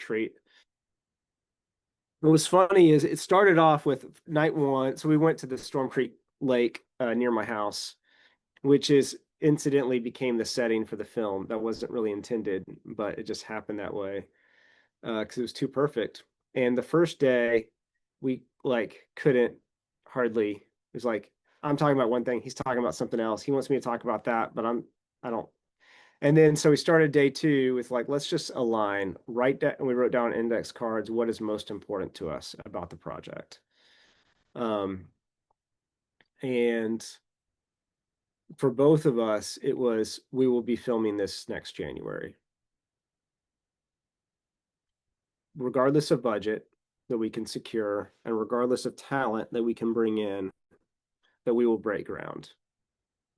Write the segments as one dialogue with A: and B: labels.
A: treat. What was funny is it started off with night one. So we went to the Storm Creek Lake near my house, which is incidentally became the setting for the film. That wasn't really intended, but it just happened that way because it was too perfect. And the first day, we like couldn't hardly. It was like I'm talking about one thing, he's talking about something else. He wants me to talk about that, but I don't. And then so we started day two with like let's just align, write that, and we wrote down index cards. What is most important to us about the project? Um, and for both of us, it was we will be filming this next January, regardless of budget that we can secure, and regardless of talent that we can bring in, that we will break ground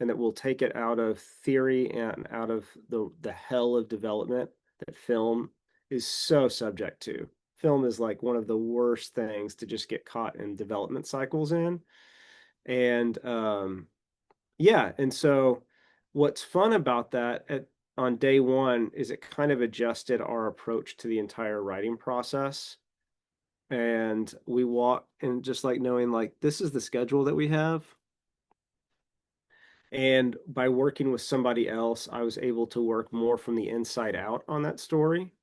A: and that we'll take it out of theory and out of the hell of development that film is so subject to. Film is like one of the worst things to just get caught in development cycles in. And yeah, and so what's fun about that on day one is it kind of adjusted our approach to the entire writing process. And we walk and just like knowing like this is the schedule that we have. And by working with somebody else, I was able to work more from the inside out on that story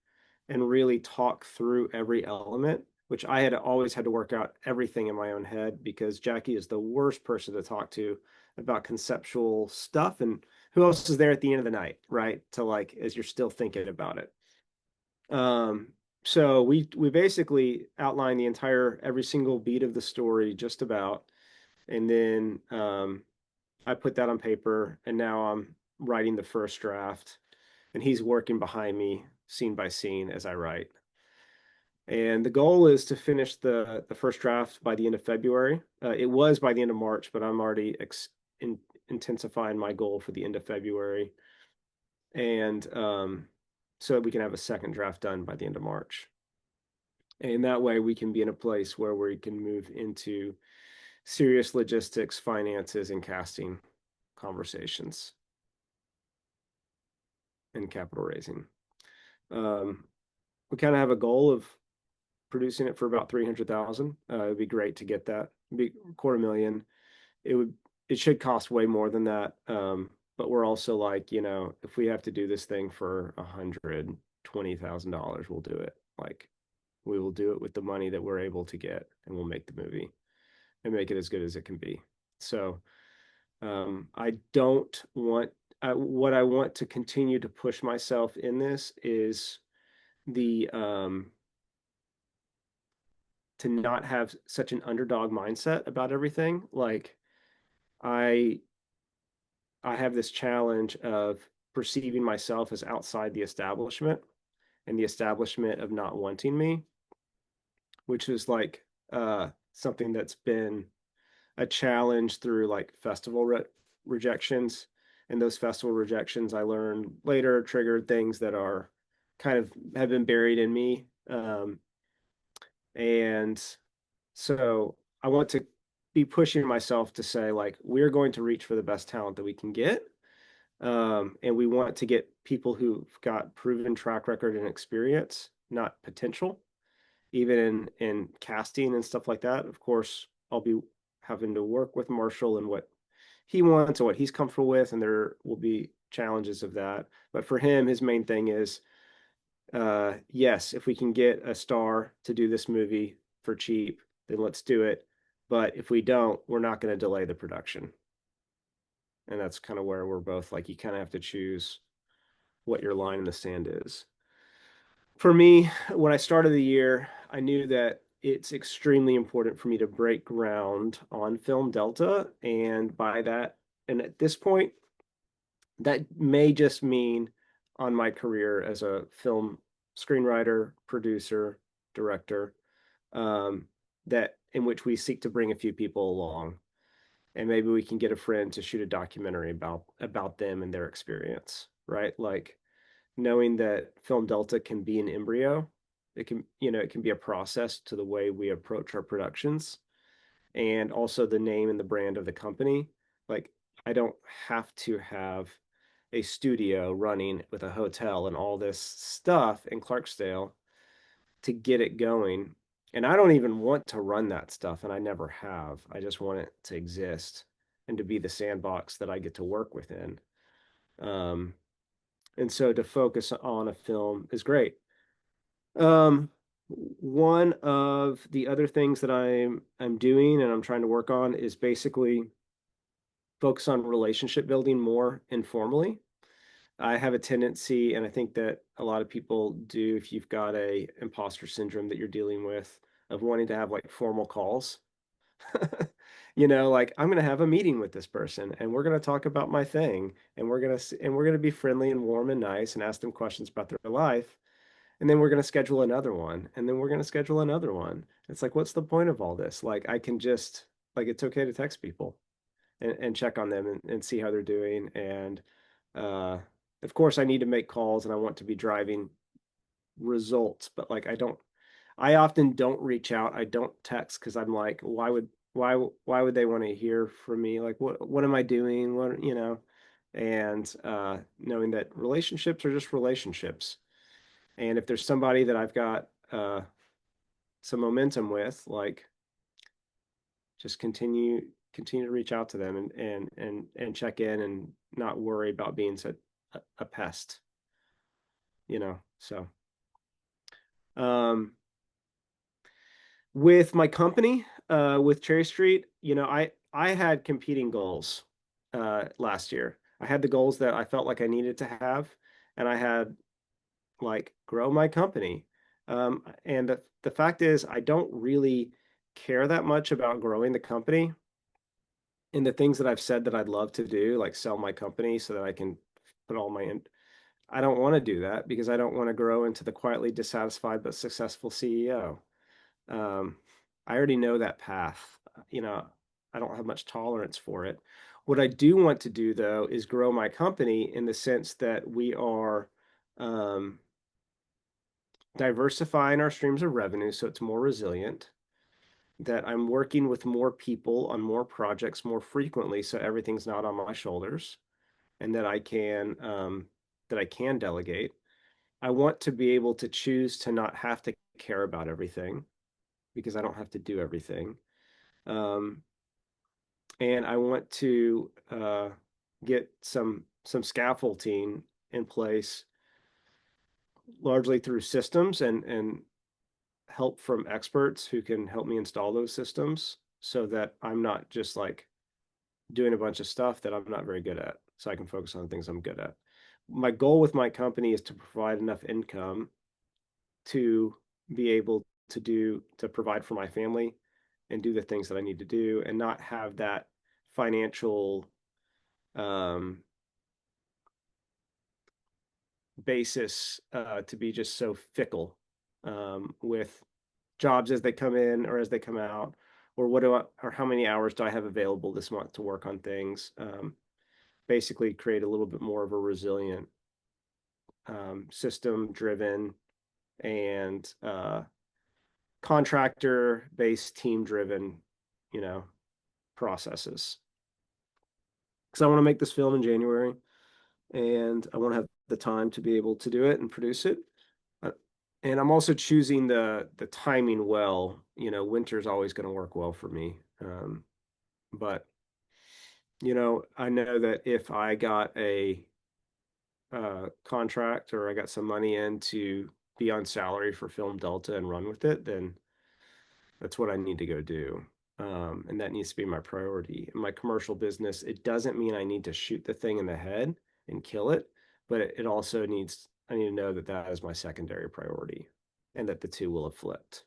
A: and really talk through every element, which I had always had to work out everything in my own head because Jackie is the worst person to talk to about conceptual stuff. And who else is there at the end of the night, right? To like, as you're still thinking about it. So we basically outlined the entire every single beat of the story just about, and then I put that on paper, and now I'm writing the first draft, and he's working behind me scene by scene as I write. And the goal is to finish the first draft by the end of February. It was by the end of March, but I'm already intensifying my goal for the end of February, and so we can have a second draft done by the end of March. And that way we can be in a place where we can move into serious logistics, finances, and casting conversations and capital raising. Um, we kind of have a goal of producing it for about 300,000. It'd be great to get that. It'd be quarter million. It should cost way more than that. But we're also like, if we have to do this thing for $120,000, we'll do it. Like we will do it with the money that we're able to get, and we'll make the movie and make it as good as it can be. So I don't want what I want to continue to push myself in this is the to not have such an underdog mindset about everything. Like I I have this challenge of perceiving myself as outside the establishment and the establishment of not wanting me, which is like something that's been a challenge through like rejections. And those festival rejections I learned later triggered things that are kind of have been buried in me. And so I want to be pushing myself to say, like, we're going to reach for the best talent that we can get. And we want to get people who've got proven track record and experience, not potential, even in casting and stuff like that. Of course, I'll be having to work with Marshall and what he wants and what he's comfortable with, and there will be challenges of that. But for him, his main thing is, yes, if we can get a star to do this movie for cheap, then let's do it. But if we don't, we're not going to delay the production. And that's kind of where we're both like, you kind of have to choose what your line in the sand is. For me, when I started the year, I knew that it's extremely important for me to break ground on Film Delta. And by that, and at this point, that may just mean on my career as a film screenwriter, producer, director, um, that in which we seek to bring a few people along, and maybe we can get a friend to shoot a documentary about them and their experience, right? Like knowing that Film Delta can be an embryo, it can be a process to the way we approach our productions, and also the name and the brand of the company. Like I don't have to have a studio running with a hotel and all this stuff in Clarksdale to get it going. And I don't even want to run that stuff, and I never have. I just want it to exist and to be the sandbox that I get to work within. Um, and so to focus on a film is great. Um, one of the other things that I'm doing and I'm trying to work on is basically focus on relationship building more informally. I have a tendency, and I think that a lot of people do if you've got a imposter syndrome that you're dealing with, of wanting to have like formal calls. Like I'm going to have a meeting with this person and we're going to talk about my thing and we're going to be friendly and warm and nice and ask them questions about their life. And then we're going to schedule another one and then we're going to schedule another one. It's like, what's the point of all this? Like I can just like it's okay to text people and check on them and see how they're doing. And uh, of course, I need to make calls and I want to be driving results, but like I often don't reach out. I don't text because I'm like, why would they want to hear from me? Like, what am I doing? And knowing that relationships are just relationships. And if there's somebody that I've got some momentum with, like just continue to reach out to them and check in and not worry about being a pest, So um with my company, with Cherry Street, I had competing goals last year. I had the goals that I felt like I needed to have, and I had like grow my company. And the fact is, I don't really care that much about growing the company and the things that I've said that I'd love to do, like sell my company so that I can put all my in. I don't want to do that because I don't want to grow into the quietly dissatisfied but successful CEO. Um, I already know that path. You know, I don't have much tolerance for it. What I do want to do, though, is grow my company in the sense that we are um, diversifying our streams of revenue so it's more resilient, that I'm working with more people on more projects more frequently so everything's not on my shoulders, and that I can delegate. I want to be able to choose to not have to care about everything because I don't have to do everything. Um, and I want to get some scaffolding in place, largely through systems and help from experts who can help me install those systems, so that I'm not just like doing a bunch of stuff that I'm not very good at, so I can focus on things I'm good at. My goal with my company is to provide enough income to be able to provide for my family and do the things that I need to do and not have that financial um, basis to be just so fickle with jobs as they come in or as they come out, or or how many hours do I have available this month to work on things. Basically, create a little bit more of a resilient, system driven and contractor based, team driven, you know, processes. Because I want to make this film in January and I want to have the time to be able to do it and produce it. Uh, and I'm also choosing the timing well. Winter's always going to work well for me. But I know that if I got a contract or I got some money in to be on salary for Film Delta and run with it, then that's what I need to go do. And that needs to be my priority. In my commercial business, it doesn't mean I need to shoot the thing in the head and kill it, but it also I need to know that that is my secondary priority and that the two will have flipped.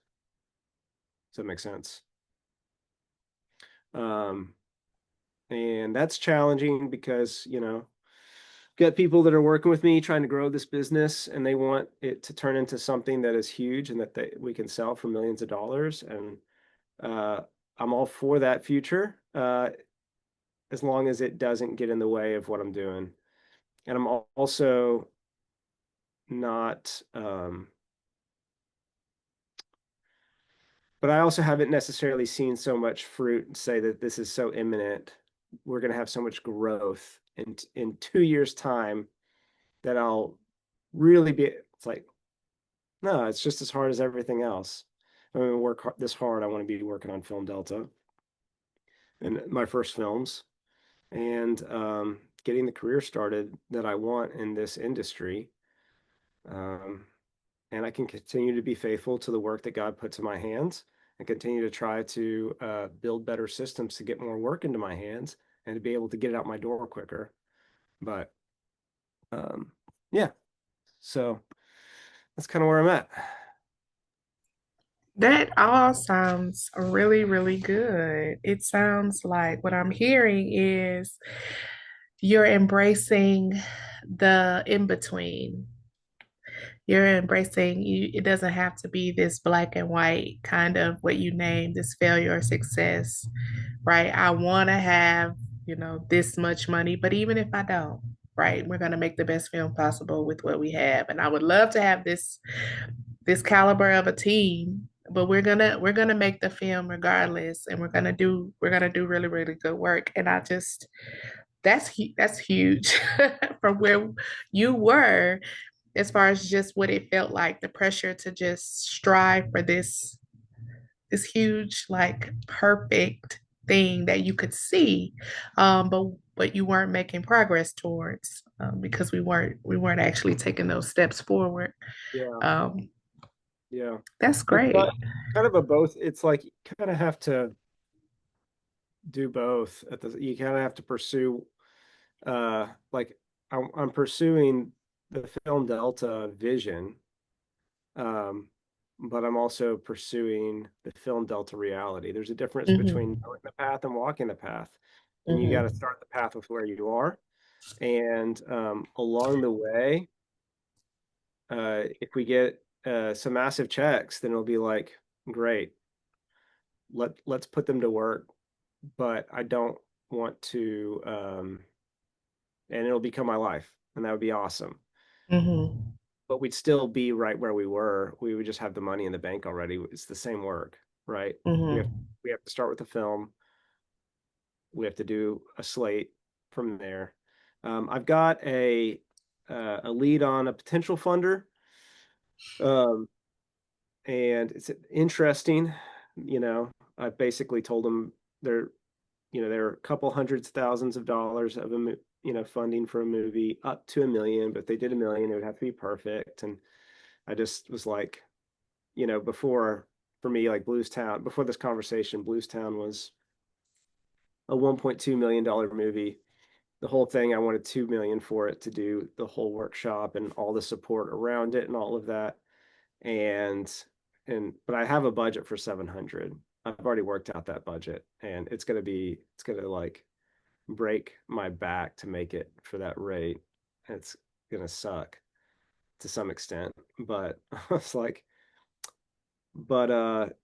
A: Does that make sense? Um, and that's challenging because, got people that are working with me trying to grow this business and they want it to turn into something that is huge and that we can sell for millions of dollars. And uh, I'm all for that future, as long as it doesn't get in the way of what I'm doing. And I'm also not, but I also haven't necessarily seen so much fruit and say that this is so imminent. We're going to have so much growth in 2 years' time that I'll really be, it's like, No, it's just as hard as everything else. I mean, this hard. I want to be working on Film Delta and my first films and getting the career started that I want in this industry. Um, and I can continue to be faithful to the work that God puts in my hands and continue to try to build better systems to get more work into my hands and to be able to get it out my door quicker. But um, yeah, so that's kind of where I'm at.
B: That all sounds really, really good. It sounds like what I'm hearing is you're embracing the in between. You're embracing you. It doesn't have to be this black and white kind of what you name this failure or success, right? I want to have, this much money, but even if I don't, right, we're going to make the best film possible with what we have. And I would love to have this caliber of a team, but we're gonna make the film regardless, and we're gonna do really, really good work. And I just that's huge from where you were, as far as just what it felt like, the pressure to just strive for this huge, like, perfect thing that you could see, but you weren't making progress towards, because we weren't actually taking those steps forward.
A: Yeah,
B: um,
A: yeah.
B: that's
A: It's
B: great.
A: kind of a both. It's like you kind of have to do both you kind of have to pursue like I'm pursuing the Film Delta vision, um, but I'm also pursuing the Film Delta reality. There's a difference between
B: Hmm.
A: knowing the path and walking the path, and you got to
B: Hmm.
A: start the path with where you are. And along the way, if we get some massive checks, then it'll be like, great, let's put them to work. But I don't want to, and it'll become my life, and that would be awesome.
B: Hmm.
A: But we'd still be right where we were. We would just have the money in the bank already. It's the same work, right? We have
B: Hmm.
A: we have to start with the film. We have to do a slate from there. I've got a lead on a potential funder, um, and it's interesting. You know, I basically told them there, there are a couple hundreds of thousands of dollars of funding for a movie up to 1 million, but if they did 1 million, it would have to be perfect. And I just was like, before for me, like Blues Town, before this conversation, Blues Town was a $1.2 million movie. The whole thing, I wanted 2 million for it to do the whole workshop and all the support around it and all of that. And but I have a budget for 700. I've already worked out that budget, and it's gonna like break my back to make it for that rate. It's gonna suck to some extent, but I was like, but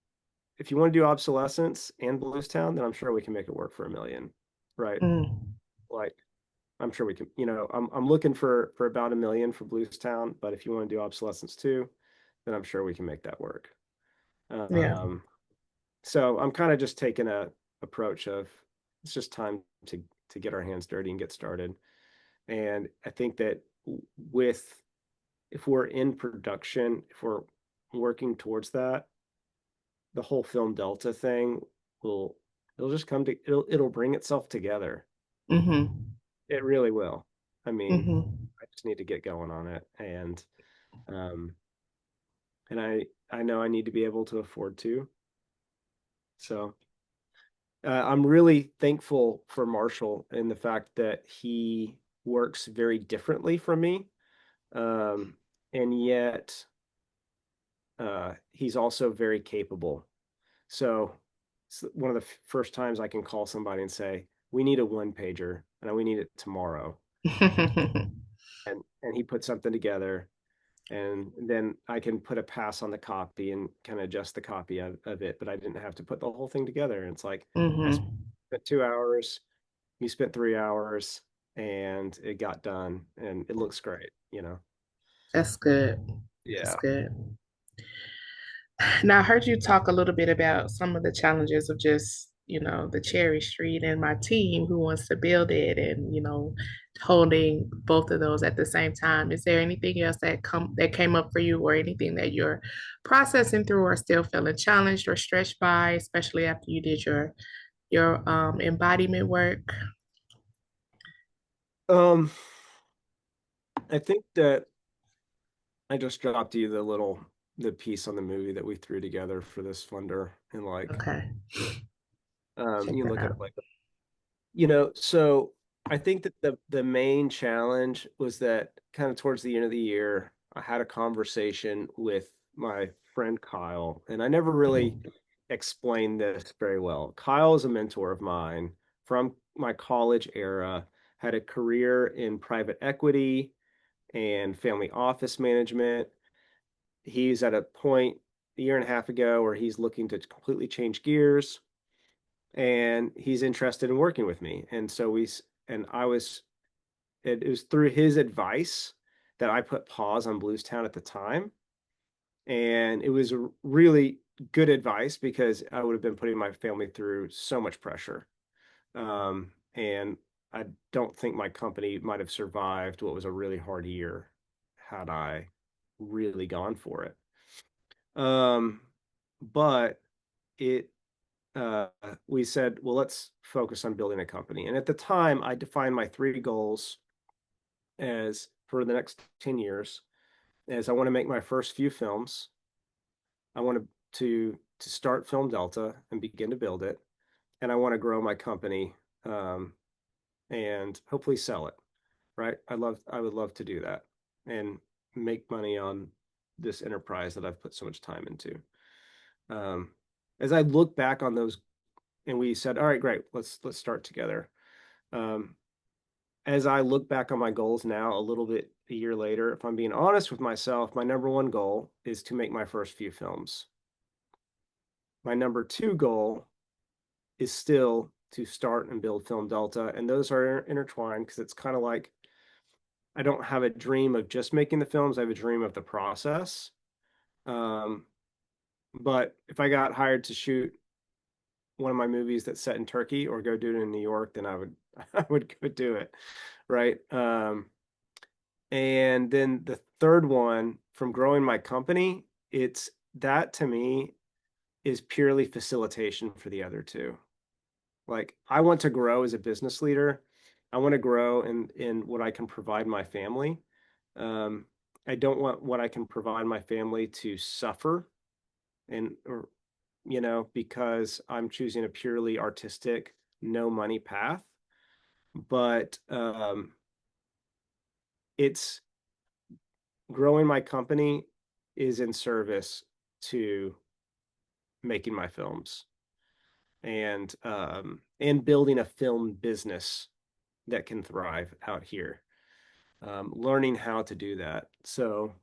A: if you want to do obsolescence and Blues Town, then I'm sure we can make it work for 1 million, right?
B: Hmm.
A: Like I'm sure we can. I'm looking for about 1 million for Blues Town, but if you want to do obsolescence too, then I'm sure we can make that work.
B: Yeah.
A: Um, so I'm kind of just taking a approach of it's just time to get our hands dirty and get started. And I think that with if we're in production, if we're working towards that, the whole Film Delta thing will it'll just come to it'll bring itself together.
B: Hmm.
A: It really will. I mean,
B: Hmm.
A: I just need to get going on it, um and I know I need to be able to afford to. So I'm really thankful for Marshall and the fact that he works very differently from me, um, and yet he's also very capable. So it's one of the first times I can call somebody and say, "We need a one pager, and we need it tomorrow." And he put something together, and then I can put a pass on the copy and kind of adjust the copy of it, but I didn't have to put the whole thing together. And it's like I
B: Hmm.
A: spent 2 hours, you spent 3 hours, and it got done, and it looks great.
B: That's good. That's
A: Yeah.
B: good. Now, I heard you talk a little bit about some of the challenges of just, the Cherry Street and my team who wants to build it, and, holding both of those at the same time. Is there anything else that came up for you, or anything that you're processing through or still feeling challenged or stretched by, especially after you did your embodiment work?
A: Um, I think that I just dropped you the piece on the movie that we threw together for this funder, and like
B: Okay, check
A: you can
B: that
A: look at
B: out.
A: it like, so I think that the main challenge was that kind of towards the end of the year, I had a conversation with my friend Kyle, and I never really explained this very well. Kyle is a mentor of mine from my college era, had a career in private equity and family office management. He's at a point a year and a half ago where he's looking to completely change gears, and he's interested in working with me. And so and I was, it was through his advice that I put pause on Bluestown at the time. And it was a really good advice because I would have been putting my family through so much pressure. And I don't think my company might have survived what was a really hard year had I really gone for it. Um, but it uh, we said, well, let's focus on building a company. And at the time, I defined my three goals as for the next 10 years, as I want to make my first few films. I want to start Film Delta and begin to build it. And I want to grow my company, and hopefully sell it. Right. I would love to do that and make money on this enterprise that I've put so much time into. Um, as I look back on those, and we said, all right, great, let's start together. Um, as I look back on my goals now, a little bit a year later, if I'm being honest with myself, my number one goal is to make my first few films. My number two goal is still to start and build Film Delta, and those are intertwined because it's kind of like I don't have a dream of just making the films. I have a dream of the process. Um, but if I got hired to shoot one of my movies that's set in Turkey or go do it in New York, then I would I would go do it, right? And then the third one from growing my company, it's that to me is purely facilitation for the other two. Like I want to grow as a business leader. I want to grow in what I can provide my family. Um, I don't want what I can provide my family to suffer and or because I'm choosing a purely artistic, no money path. But it's growing my company is in service to making my films and building a film business that can thrive out here. Learning how to do that. So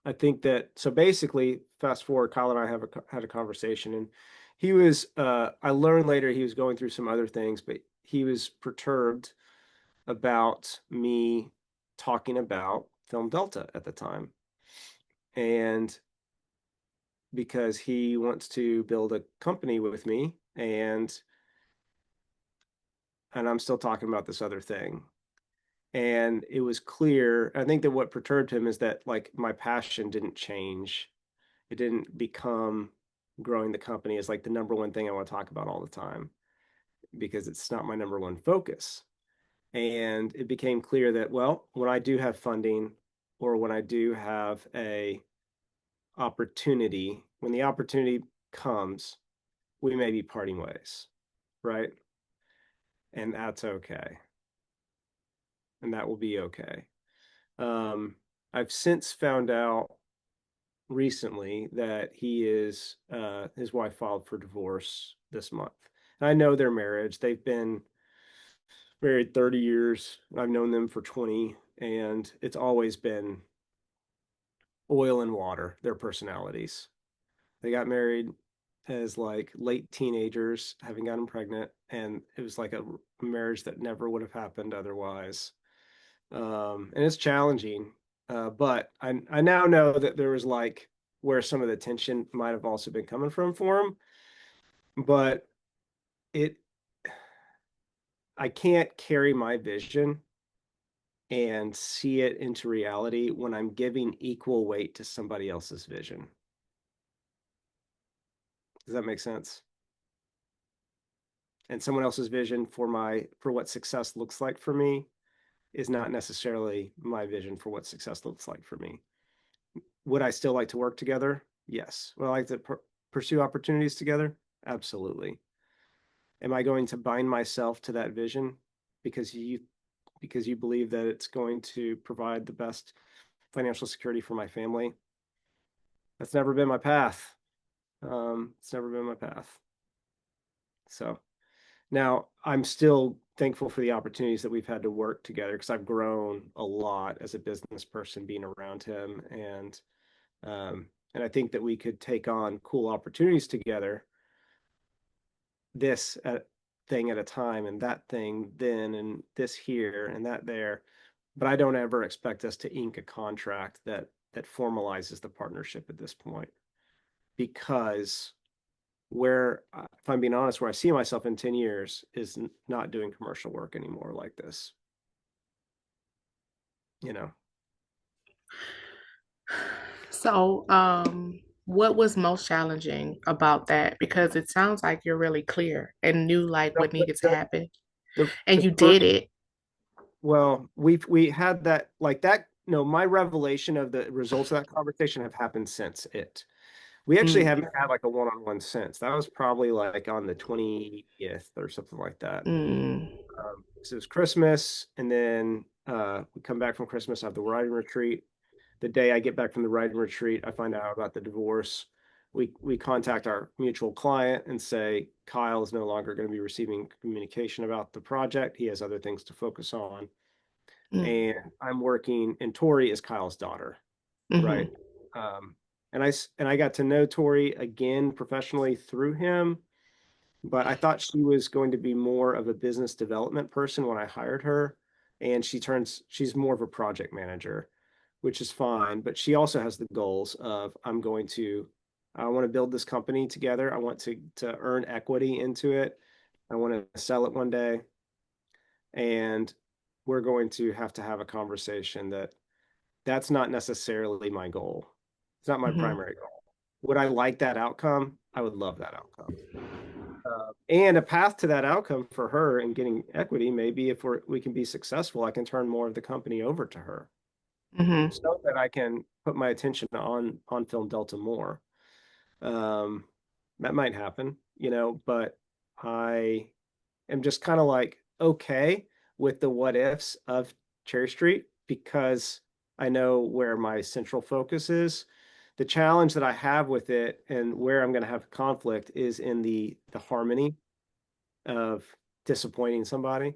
A: I think that so basically, fast forward, Kyle and I had a conversation, and he was. I learned later he was going through some other things, but he was perturbed about me talking about Film Delta at the time, and because he wants to build a company with me, and I'm still talking about this other thing. And it was clear, I think that what perturbed him is that like my passion didn't change. It didn't become growing the company as like the number one thing I want to talk about all the time because it's not my number one focus. And it became clear that, well, when I do have funding or when I do have a opportunity, when the opportunity comes, we may be parting ways, right? And that's okay. And that will be okay. Um, I've since found out recently that his wife filed for divorce this month. And I know their marriage. They've been married 30 years. I've known them for 20, and it's always been oil and water, their personalities. They got married as like late teenagers, having gotten pregnant, and it was like a marriage that never would have happened otherwise. And it's challenging. But I now know that there was like where some of the tension might have also been coming from for him. But it, I can't carry my vision and see it into reality when I'm giving equal weight to somebody else's vision. Does that make sense? And someone else's vision for what success looks like for me is not necessarily my vision for what success looks like for me. Would I still like to work together? Yes. Would I like to pursue opportunities together? Absolutely. Am I going to bind myself to that vision because you believe that it's going to provide the best financial security for my family? That's never been my path. It's never been my path. So now I'm still thankful for the opportunities that we've had to work together because I've grown a lot as a business person being around him, and I think that we could take on cool opportunities together, this thing at a time, and that thing then, and this here, and that there. But I don't ever expect us to ink a contract that formalizes the partnership at this point, because if I'm being honest, where I see myself in 10 years is not doing commercial work anymore like this, you know.
B: So, what was most challenging about that? Because it sounds like you're really clear and knew like
A: The,
B: what needed to happen, and
A: the
B: you did
A: first,
B: it.
A: well, we had that, like that, my revelation of the results of that conversation have happened since it. We actually
B: Mm,
A: haven't had like a one-on-one since. That was probably like on the 20th or something like that.
B: mm,
A: So it was Christmas, and then we come back from Christmas, I have the writing retreat. The day I get back from the writing retreat, I find out about the divorce. We contact our mutual client and say Kyle is no longer going to be receiving communication about the project. He has other things to focus on.
B: mm,
A: And I'm working, and Tori is Kyle's daughter, right?
B: mm-hmm,
A: Um, and I got to know Tori again professionally through him, but I thought she was going to be more of a business development person when I hired her, and she's more of a project manager, which is fine, but she also has the goals of I want to build this company together. I want to earn equity into it. I want to sell it one day, and we're going to have a conversation that's not necessarily my goal. It's not my
B: mm-hmm,
A: primary goal. Would I like that outcome? I would love that outcome. And a path to that outcome for her and getting equity, maybe if we can be successful, I can turn more of the company over to her
B: mm-hmm,
A: so that I can put my attention on Film Delta more. Um, that might happen, but I am just kind of like okay with the what ifs of Cherry Street because I know where my central focus is. The challenge that I have with it and where I'm going to have conflict is in the harmony of disappointing somebody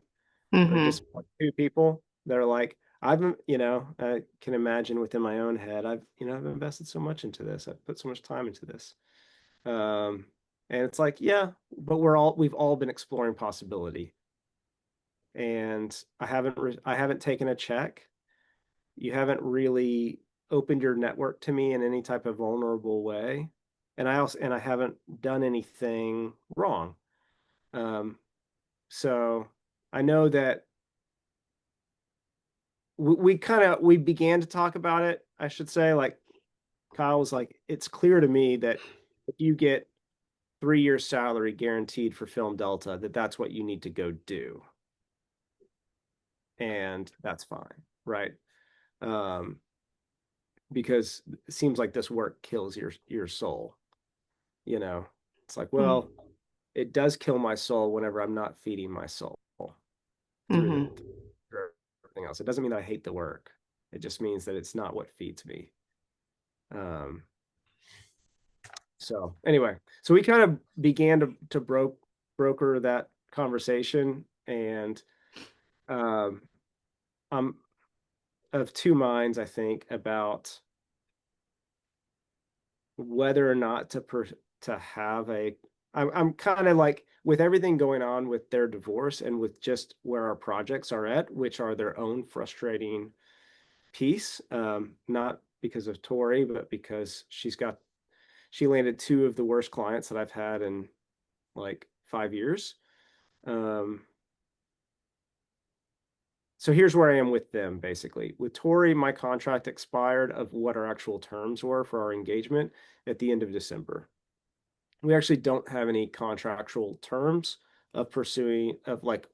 A: or
B: mm-hmm,
A: disappointing two people that are like, I can imagine within my own head, I've invested so much into this. I've put so much time into this. Um, and it's like, yeah, but we've all been exploring possibility. And I haven't taken a check. You haven't really opened your network to me in any type of vulnerable way. And I haven't done anything wrong. Um, so I know that we began to talk about it, I should say. Like Kyle was like, it's clear to me that if you get 3 years salary guaranteed for Film Delta, that's what you need to go do. And that's fine, right? Um, because it seems like this work kills your soul, you know. It's like, well, it does kill my soul whenever I'm not feeding my soul through the
B: mm-hmm.
A: through everything else. It doesn't mean that I hate the work. It just means that it's not what feeds me. Um, So anyway, so we kind of began to broker that conversation, and um, I'm of two minds, I think, about whether or not to have a. I'm kind of like with everything going on with their divorce and with just where our projects are at, which are their own frustrating piece. Not because of Tori, but because she landed two of the worst clients that I've had in like 5 years. Um, So here's where I am with them, basically. With Tori, my contract expired of what our actual terms were for our engagement at the end of December. We actually don't have any contractual terms of pursuing of like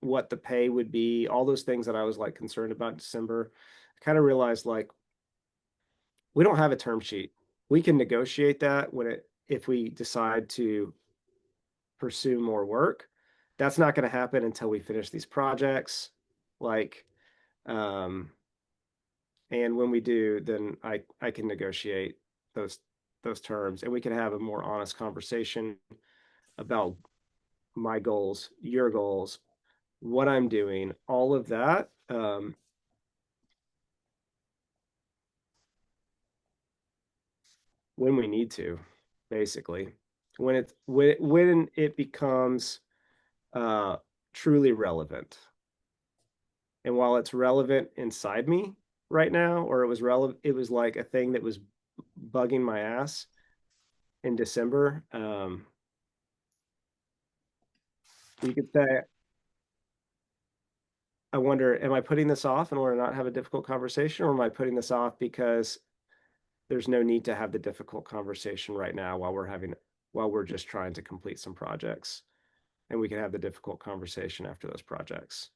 A: what the pay would be, all those things that I was like concerned about in December. I kind of realized like we don't have a term sheet. We can negotiate that when it if we decide to pursue more work. That's not going to happen until we finish these projects. Like, um, and when we do, then I can negotiate those those terms, and we can have a more honest conversation about my goals, your goals, what I'm doing, all of that. When we need to, basically, when it becomes truly relevant. And while it's relevant inside me right now, or it was relevant, it was like a thing that was bugging my ass in December. You could say, I wonder, am I putting this off in order to not have a difficult conversation, or am I putting this off because there's no need to have the difficult conversation right now while we're just trying to complete some projects, and we can have the difficult conversation after those projects.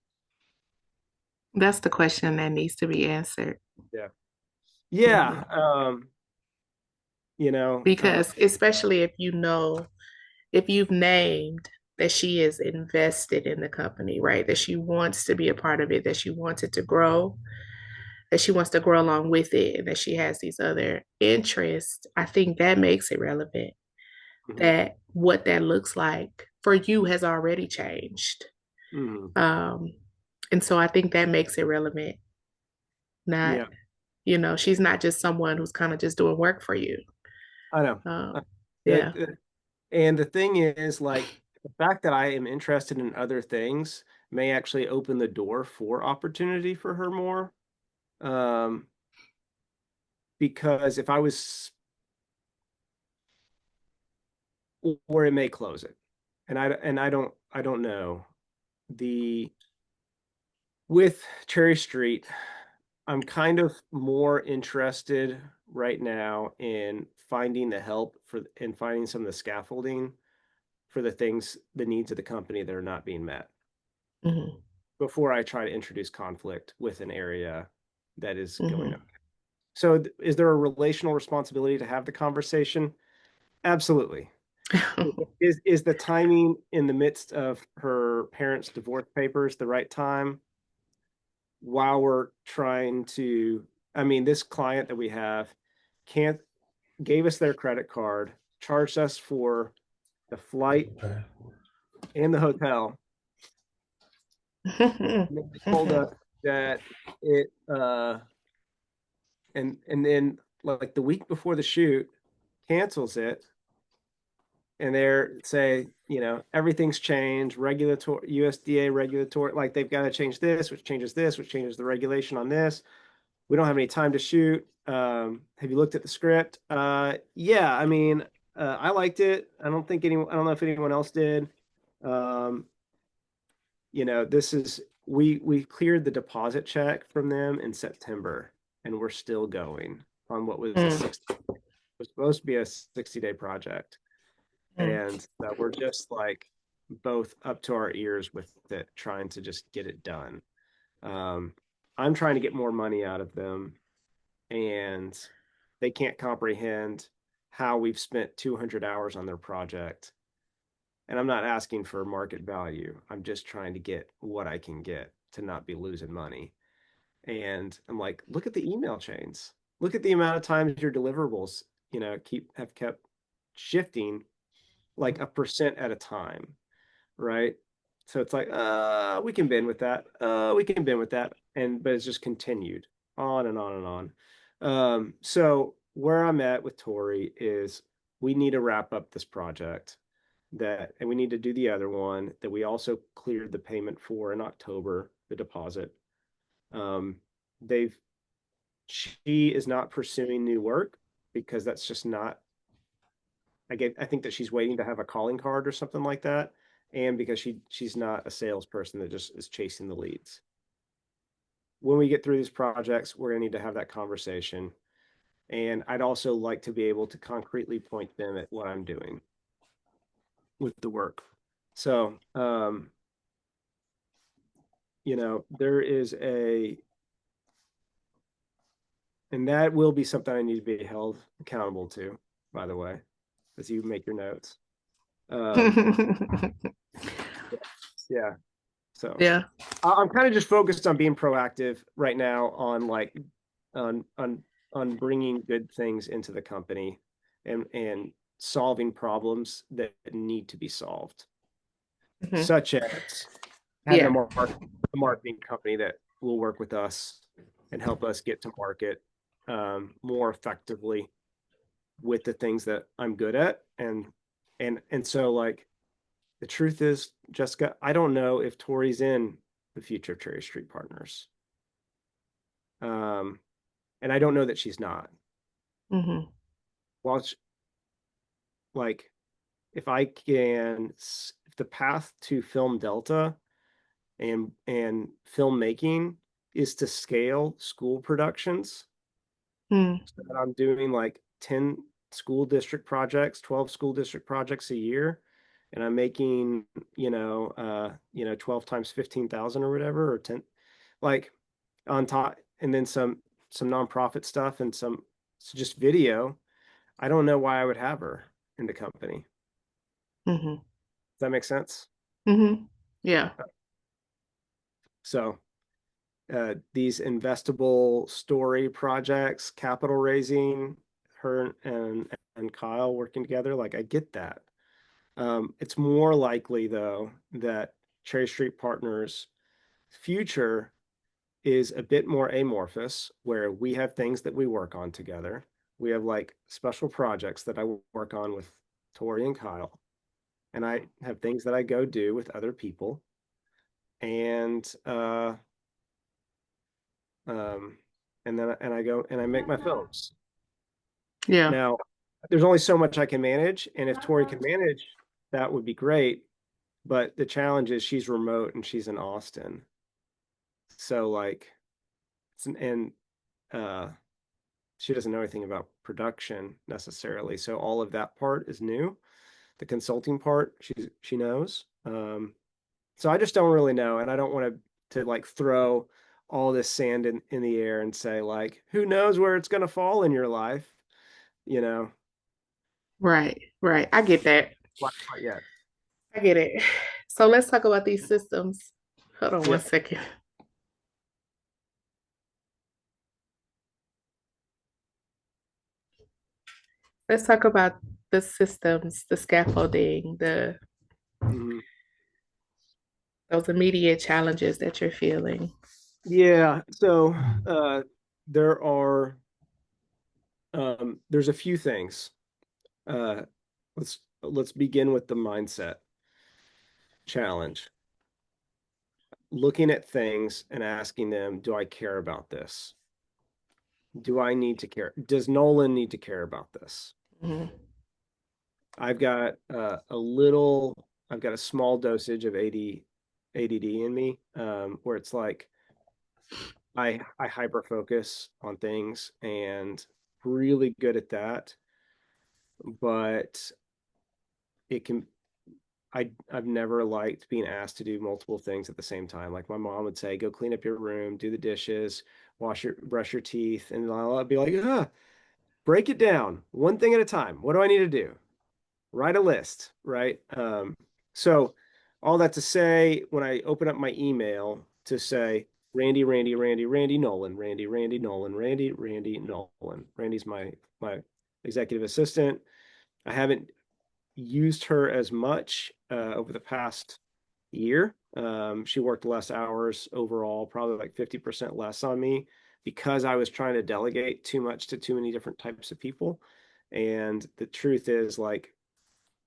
B: That's the question that needs to be answered.
A: Yeah.
B: Mhm.
A: Yeah. You know,
B: Because especially if you know, if you've named that she is invested in the company, right? That she wants to be a part of it, that she wants it to grow, that she wants to grow along with it, and that she has these other interests, I think that makes it relevant.
A: mhm,
B: That what that looks like for you has already changed.
A: mhm.
B: Um, and so I think that makes it relevant. Not,
A: Yeah,
B: she's not just someone who's kind of just doing work for you.
A: I know.
B: Um, yeah.
A: The, and the thing is, like, the fact that I am interested in other things may actually open the door for opportunity for her more. Um, because if I was, or it may close it, and I don't know. The With Cherry Street, I'm kind of more interested right now in finding the help for and finding some of the scaffolding for the needs of the company that are not being met
B: Hmm.
A: before I try to introduce conflict with an area that is going
B: Hmm.
A: up. So, is there a relational responsibility to have the conversation? Absolutely. Is the timing in the midst of her parents' divorce papers the right time while we're trying to? I mean, this client that we have can't gave us their credit card, charged us for the flight and the hotel, and then told us that it and then like the week before the shoot cancels it, and they're say, everything's changed, regulatory USDA regulatory, like they've got to change this, which changes the regulation on this. We don't have any time to shoot. Have you looked at the script? Yeah, I mean, I liked it. I don't know if anyone else did. Um, this is we cleared the deposit check from them in September, and we're still going on what was
B: Mm,
A: was supposed to be a 60-day project.
B: mm,
A: And we're just like both up to our ears with it, trying to just get it done. Um, I'm trying to get more money out of them, and they can't comprehend how we've spent 200 hours on their project. And I'm not asking for market value. I'm just trying to get what I can get to not be losing money. And I'm like, look at the email chains. Look at the amount of times your deliverables, have kept shifting like a percent at a time, right? So it's like, we can bend with that. We can bend with that. But it's just continued on and on and on. So where I'm at with Tori is we need to wrap up this project and we need to do the other one that we also cleared the payment for in October, the deposit. Um, they've, she is not pursuing new work because that's just not, I think that she's waiting to have a calling card or something like that. And because she's not a salesperson that just is chasing the leads. when we get through these projects, we're gonna need to have that conversation. And I'd also like to be able to concretely point them at what I'm doing with the work. So, there is and that will be something I need to be held accountable to, by the way, as you make your notes. Um, yeah. So
B: Yeah.
A: I'm kind of just focused on being proactive right now on like on on on bringing good things into the company and solving problems that need to be solved,
B: Mhm.
A: such as having
B: Yeah.
A: a marketing company that will work with us and help us get to market more effectively with the things that I'm good at. And so like the truth is, Jessica, I don't know if Tori's in the future of Cherry Street Partners. Um, and I don't know that she's not.
B: Hmm.
A: Well, like if I can, if the path to Film Delta and filmmaking is to scale school productions,
B: Mm.
A: so that I'm doing like 10 school district projects, 12 school district projects a year, and I'm making, 12 times 15,000 or whatever, or 10, like on top, and then some nonprofit stuff and some just video. I don't know why I would have her in the company. Does
B: Hmm.
A: that make sense?
B: Hmm. Yeah.
A: So these investable story projects, capital raising, her and Kyle working together, like I get that. It's more likely though that Cherry Street Partners future is a bit more amorphous, where we have things that we work on together. We have like special projects that I work on with Tori and Kyle, and I have things that I go do with other people. And um, and I go and I make my films.
B: Yeah.
A: Now, there's only so much I can manage, and if Tori can manage, that would be great. But the challenge is she's remote and she's in Austin. So like, and uh, she doesn't know anything about production necessarily. So all of that part is new. The consulting part, she knows. So I just don't really know, and I don't want to like throw all this sand in the air and say like, who knows where it's going to fall in your life, you know?
B: Right. Right. I get that.
A: Not yet.
B: I get it. So let's talk about these systems. Hold on one
A: Yeah.
B: second. Let's talk about the systems, the scaffolding, the
A: Mhm.
B: those immediate challenges that you're feeling.
A: Yeah. So there are there's a few things. Uh, let's begin with the mindset challenge. Looking at things and asking them, do I care about this? Do I need to care? Does Nolan need to care about this?
B: Mhm.
A: I've got I've got a small dosage of ADD in me, where it's like I hyper focus on things and really good at that, but it can I've never liked being asked to do multiple things at the same time. Like my mom would say, go clean up your room, do the dishes, brush your teeth, and I'll be like, break it down one thing at a time. What do I need to do? Write a list, right? So all that to say, when I open up my email to say Randy Nolan, Randy Nolan, Randy Nolan. Randy's my executive assistant. I haven't used her as much over the past year. She worked less hours overall, probably like 50% less on me because I was trying to delegate too much to too many different types of people. And the truth is, like,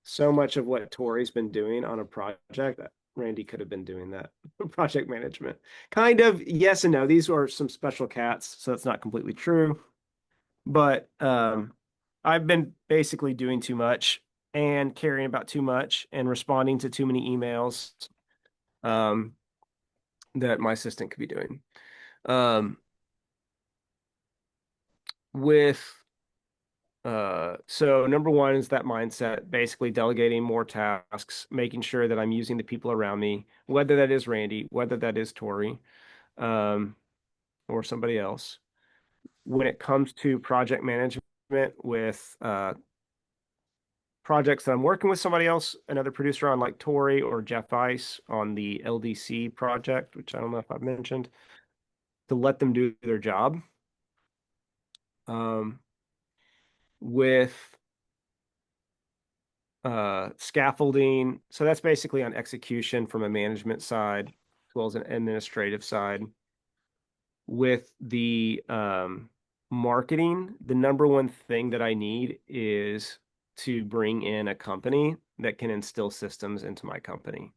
A: so much of what Tori's been doing on a project, Randy could have been doing that project management. Kind of, yes and no. These are some special cats, so it's not completely true. But I've been basically doing too much and caring about too much and responding to too many emails um, that my assistant could be doing. Um, with so number one is that mindset, basically delegating more tasks, making sure that I'm using the people around me, whether that is Randy, whether that is Tori, um, or somebody else. When it comes to project management with projects that I'm working with somebody else, another producer on like Tori or Jeff Ice on the LDC project, which I don't know if I've mentioned, to let them do their job. Um, with scaffolding. So that's basically on execution from a management side as well as an administrative side. With the marketing, the number one thing that I need is to bring in a company that can instill systems into my company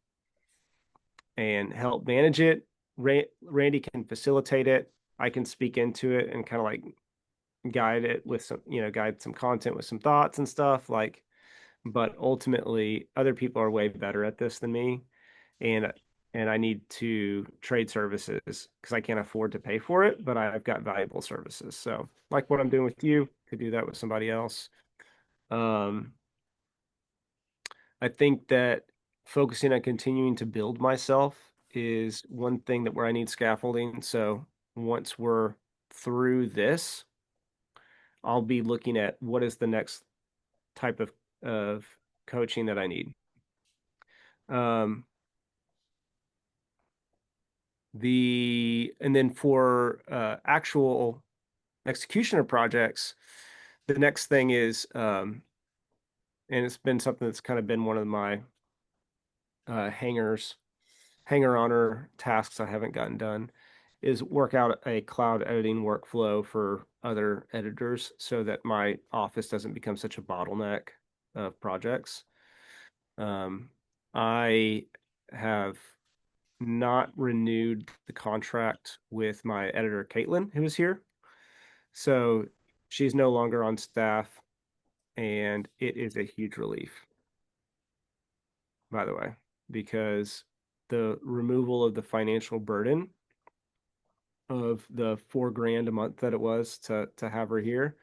A: and help manage it. Randy can facilitate it. I can speak into it and kind of like guide it with some, guide some content with some thoughts and stuff like, but ultimately other people are way better at this than me. And I need to trade services because I can't afford to pay for it, but I've got valuable services. So like what I'm doing with you, could do that with somebody else. Um, I think that focusing on continuing to build myself is one thing that where I need scaffolding. So once we're through this, I'll be looking at what is the next type of coaching that I need. Um, and then for actual execution of projects, the next thing is, and it's been something that's kind of been one of my uh, hangers, hanger honor tasks I haven't gotten done, is work out a cloud editing workflow for other editors so that my office doesn't become such a bottleneck of projects. Um, I have not renewed the contract with my editor, Caitlin, who is here. So she's no longer on staff, and it is a huge relief, by the way, because the removal of the financial burden of the 4 grand a month that it was to have her here,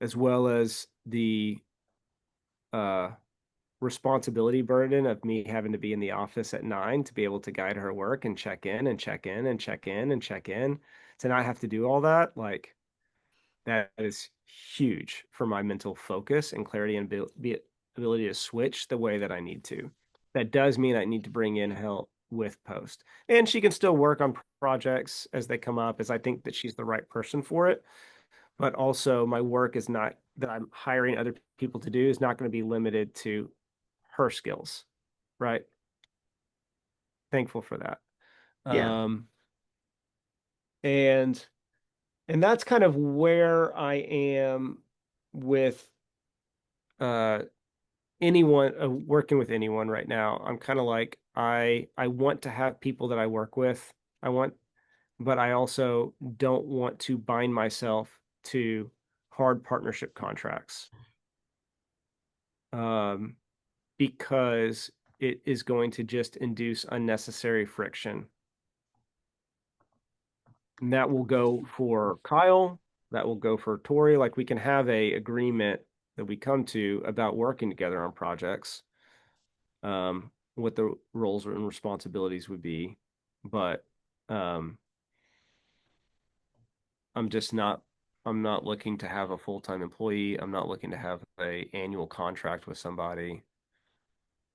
A: as well as the uh responsibility burden of me having to be in the office at 9 to be able to guide her work and check in and check in and check in and check in to not have to do all that, like that is huge for my mental focus and clarity and ability to switch the way that I need to. That does mean I need to bring in help with post. And she can still work on projects as they come up, as I think that she's the right person for it. But also, my work is not that I'm hiring other people to do is not going to be limited to her skills, right? Thankful for that.
B: Yeah.
A: Um, and and that's kind of where I am with uh anyone working with anyone right now. I'm kind of like I want to have people that I work with. I want, but I also don't want to bind myself to hard partnership contracts. Um, because it is going to just induce unnecessary friction. And that will go for Kyle, that will go for Tori. Like we can have a agreement that we come to about working together on projects, what the roles and responsibilities would be. But um, I'm just not I'm not looking to have a full-time employee. I'm not looking to have a annual contract with somebody,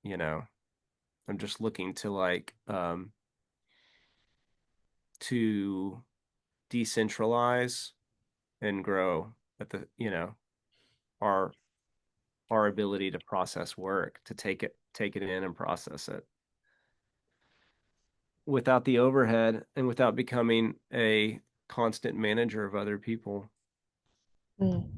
A: you know. I'm just looking to like to decentralize and grow at the, our our ability to process work, to take it in and process it without the overhead and without becoming a constant manager of other people,
B: Mm.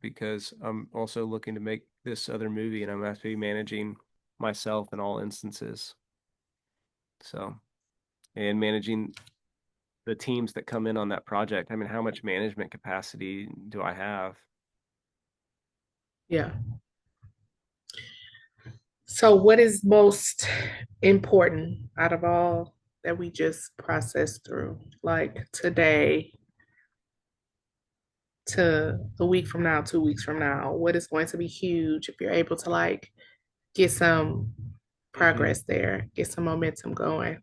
A: because I'm also looking to make this other movie and I'm going to be managing myself in all instances. So, and managing the teams that come in on that project. I mean, how much management capacity do I have?
B: Yeah. So, what is most important out of all? that we just process through, like today to a week from now, 2 weeks from now? What is going to be huge if you're able to like get some
A: Mhm.
B: progress there, get some momentum going?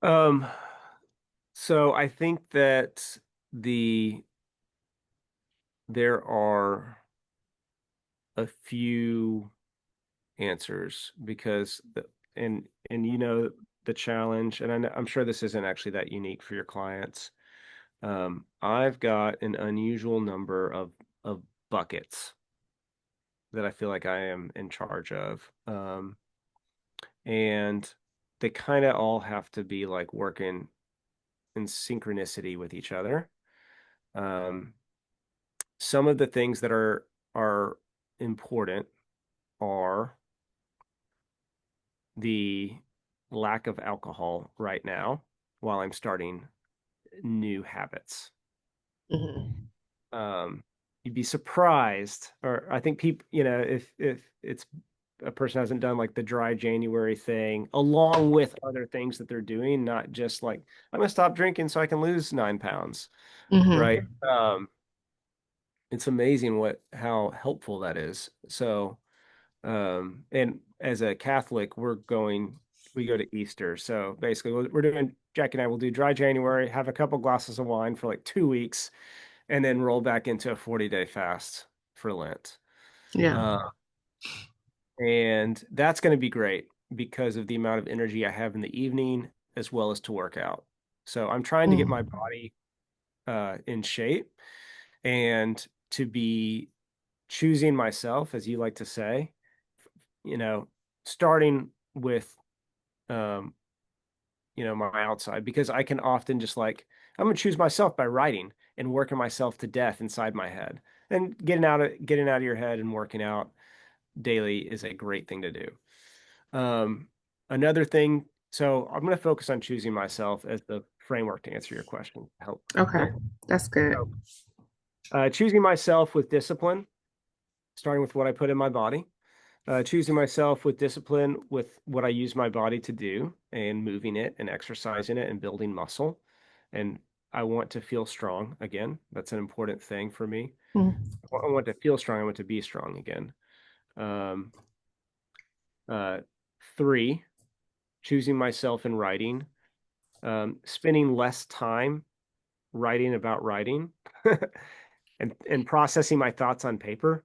A: Um, so I think that the there are a few answers because and you know the challenge, and I'm sure this isn't actually that unique for your clients. I've got an unusual number of buckets that I feel like I am in charge of. And they kind of all have to be like working in synchronicity with each other. Um, some of the things that are important are the lack of alcohol right now while I'm starting new habits.
B: Mhm.
A: Um, you'd be surprised, or I think people, if it's a person hasn't done like the dry January thing along with other things that they're doing, not just like I'm gonna stop drinking so I can lose 9 pounds, right?
B: Mhm.
A: It's amazing what how helpful that is. So, and as a Catholic, we go to Easter. So basically, we're doing Jack and I will do dry January, have a couple glasses of wine for like 2 weeks, and then roll back into a 40-day fast for Lent.
B: Yeah.
A: Uh, and that's going to be great because of the amount of energy I have in the evening as well as to work out. So I'm trying to get my
B: Mhm.
A: body in shape and to be choosing myself, as you like to say, you know, starting with, um, my outside because I can often just like, I'm going to choose myself by writing and working myself to death inside my head and getting out of your head and working out daily is a great thing to do. Um, another thing, so I'm going to focus on choosing myself as the framework to answer your question.
B: Okay.
A: Help.
B: That's good.
A: So, choosing myself with discipline, starting with what I put in my body. Choosing myself with discipline with what I use my body to do and moving it and exercising it and building muscle. And I want to feel strong again. That's an important thing for me.
B: Mhm.
A: I want to feel strong. I want to be strong again. Um, uh, three, choosing myself in writing, spending less time writing about writing and processing my thoughts on paper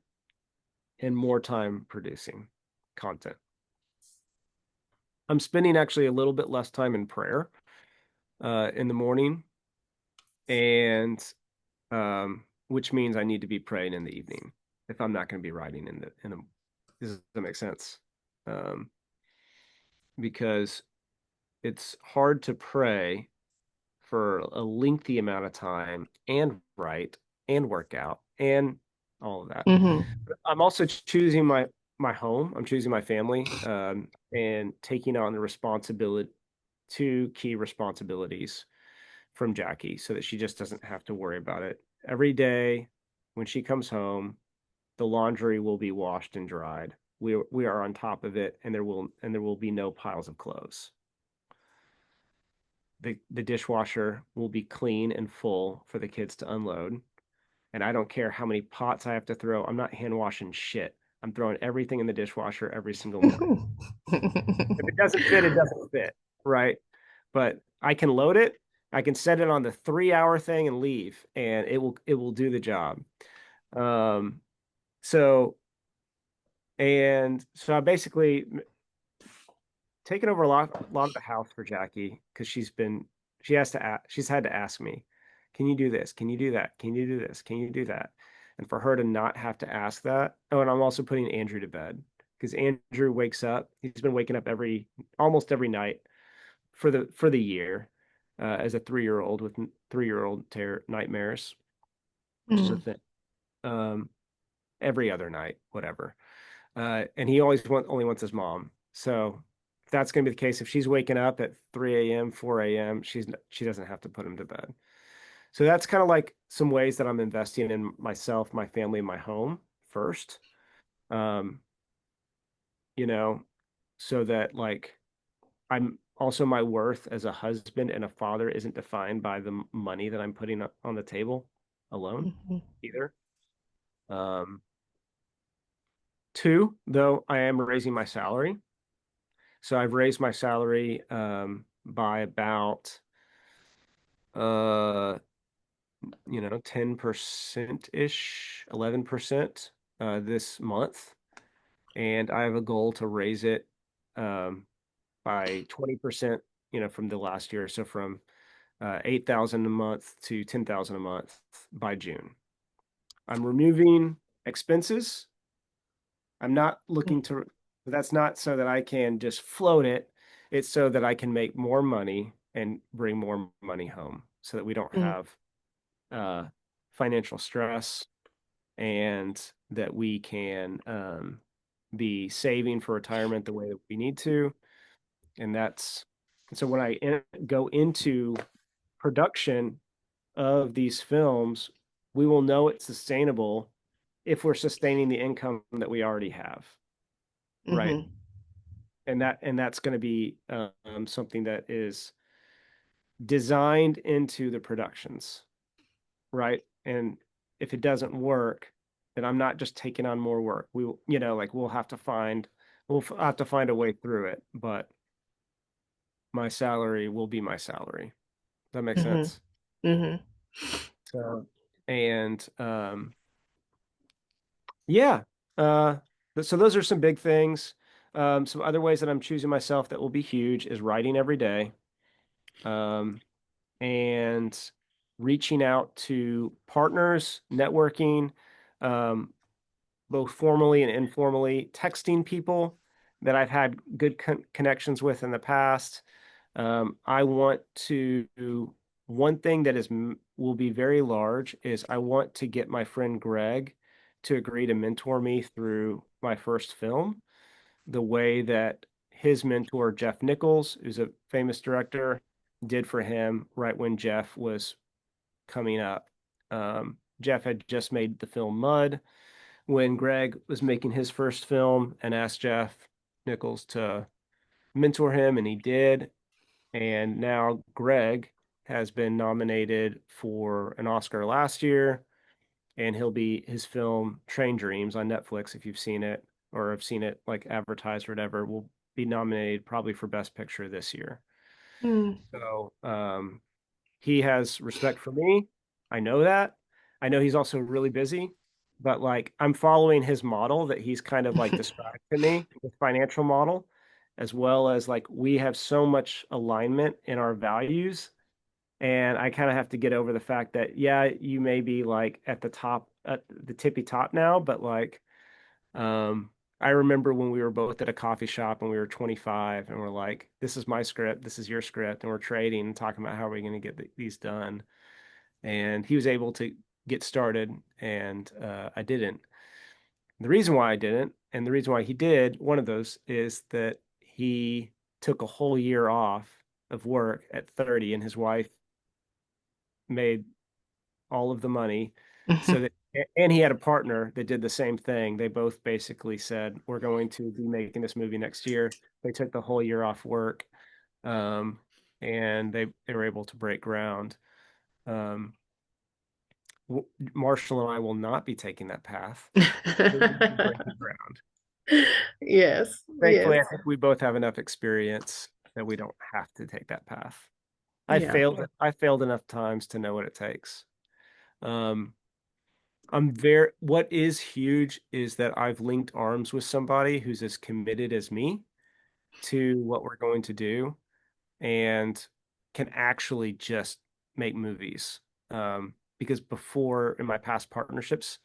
A: and more time producing content. I'm spending actually a little bit less time in prayer in the morning, and which means I need to be praying in the evening if I'm not going to be writing in the. Does that make sense? Um, because it's hard to pray for a lengthy amount of time and write and work out and all of that.
B: Mhm.
A: I'm also choosing my home. I'm choosing my family, and taking on the responsibility, two key responsibilities from Jackie, so that she just doesn't have to worry about it every day. When she comes home, the laundry will be washed and dried. We are on top of it, and there will be no piles of clothes. The dishwasher will be clean and full for the kids to unload. And I don't care how many pots I have to throw. I'm not hand washing shit. I'm throwing everything in the dishwasher every single morning. If it doesn't fit, it doesn't fit, right? But I can load it. I can set it on the 3 hour thing and leave, and it will do the job. Um, so so I basically taken over a lot of the house for Jackie because she's had to ask me, can you do this? Can you do that? Can you do this? Can you do that? And for her to not have to ask that. Oh, and I'm also putting Andrew to bed because Andrew wakes up. He's been waking up almost every night for the year, as a 3-year-old with 3-year-old terror nightmares, which is a
B: Mhm.
A: thing. Um, every other night, whatever. And he only wants his mom. So if that's going to be the case, if she's waking up at 3 a.m., 4 a.m., she doesn't have to put him to bed. So that's kind of like some ways that I'm investing in myself, my family, my home first. Um, you know, so that like I'm also my worth as a husband and a father isn't defined by the money that I'm putting up on the table alone
B: Mhm.
A: either. Um, Two, though, I am raising my salary. So I've raised my salary by about 10% ish, 11% this month. And I have a goal to raise it um, by 20%, from the last year. So from 8,000 a month to 10,000 a month by June. I'm removing expenses. I'm not looking to, that's not so that I can just float it. It's so that I can make more money and bring more money home so that we don't
B: Mhm.
A: have uh, financial stress and that we can be saving for retirement the way that we need to. And so when go into production of these films, we will know it's sustainable if we're sustaining the income that we already have, right?
B: Mhm.
A: And that's going to be something that is designed into the productions, right? And if it doesn't work, then I'm not just taking on more work. Like we'll have to find a way through it, but my salary will be my salary. Does that make
B: Mhm.
A: sense?
B: Mhm.
A: So, and yeah, uh, so those are some big things. Some other ways that I'm choosing myself that will be huge is writing every day. Um, and reaching out to partners, networking, um, both formally and informally, texting people that I've had good connections with in the past. I want to, one thing that will be very large is I want to get my friend Greg to agree to mentor me through my first film, the way that his mentor, Jeff Nichols, who's a famous director, did for him right when Jeff was coming up. Jeff had just made the film Mud when Greg was making his first film and asked Jeff Nichols to mentor him, and he did. And now Greg has been nominated for an Oscar last year, and his film Train Dreams on Netflix, if you've seen it or have seen it like advertised or whatever, will be nominated probably for Best Picture this year.
B: Mhm.
A: So he has respect for me. I know that. I know he's also really busy, but like I'm following his model that he's kind of like described to me, his financial model, as well as like we have so much alignment in our values. And I kind of have to get over the fact that, yeah, you may be like at the top, at the tippy top now, but like um, I remember when we were both at a coffee shop and we were 25 and we're like, this is my script, this is your script, and we're trading and talking about how we're going to get these done. And he was able to get started, and I didn't. The reason why I didn't, and the reason why he did, one of those is that he took a whole year off of work at 30, and his wife made all of the money so
B: Mhm.
A: that and he had a partner that did the same thing. They both basically said, we're going to be making this movie next year. They took the whole year off work, um, and they were able to break ground. Um, Marshall and I will not be taking that path. We will be breaking ground.
B: Yes, yes,
A: Thankfully, I think we both have enough experience that we don't have to take that path.
B: yeah.
A: I failed enough times to know what it takes. Um, what is huge is that I've linked arms with somebody who's as committed as me to what we're going to do and can actually just make movies. Because before in my past partnerships,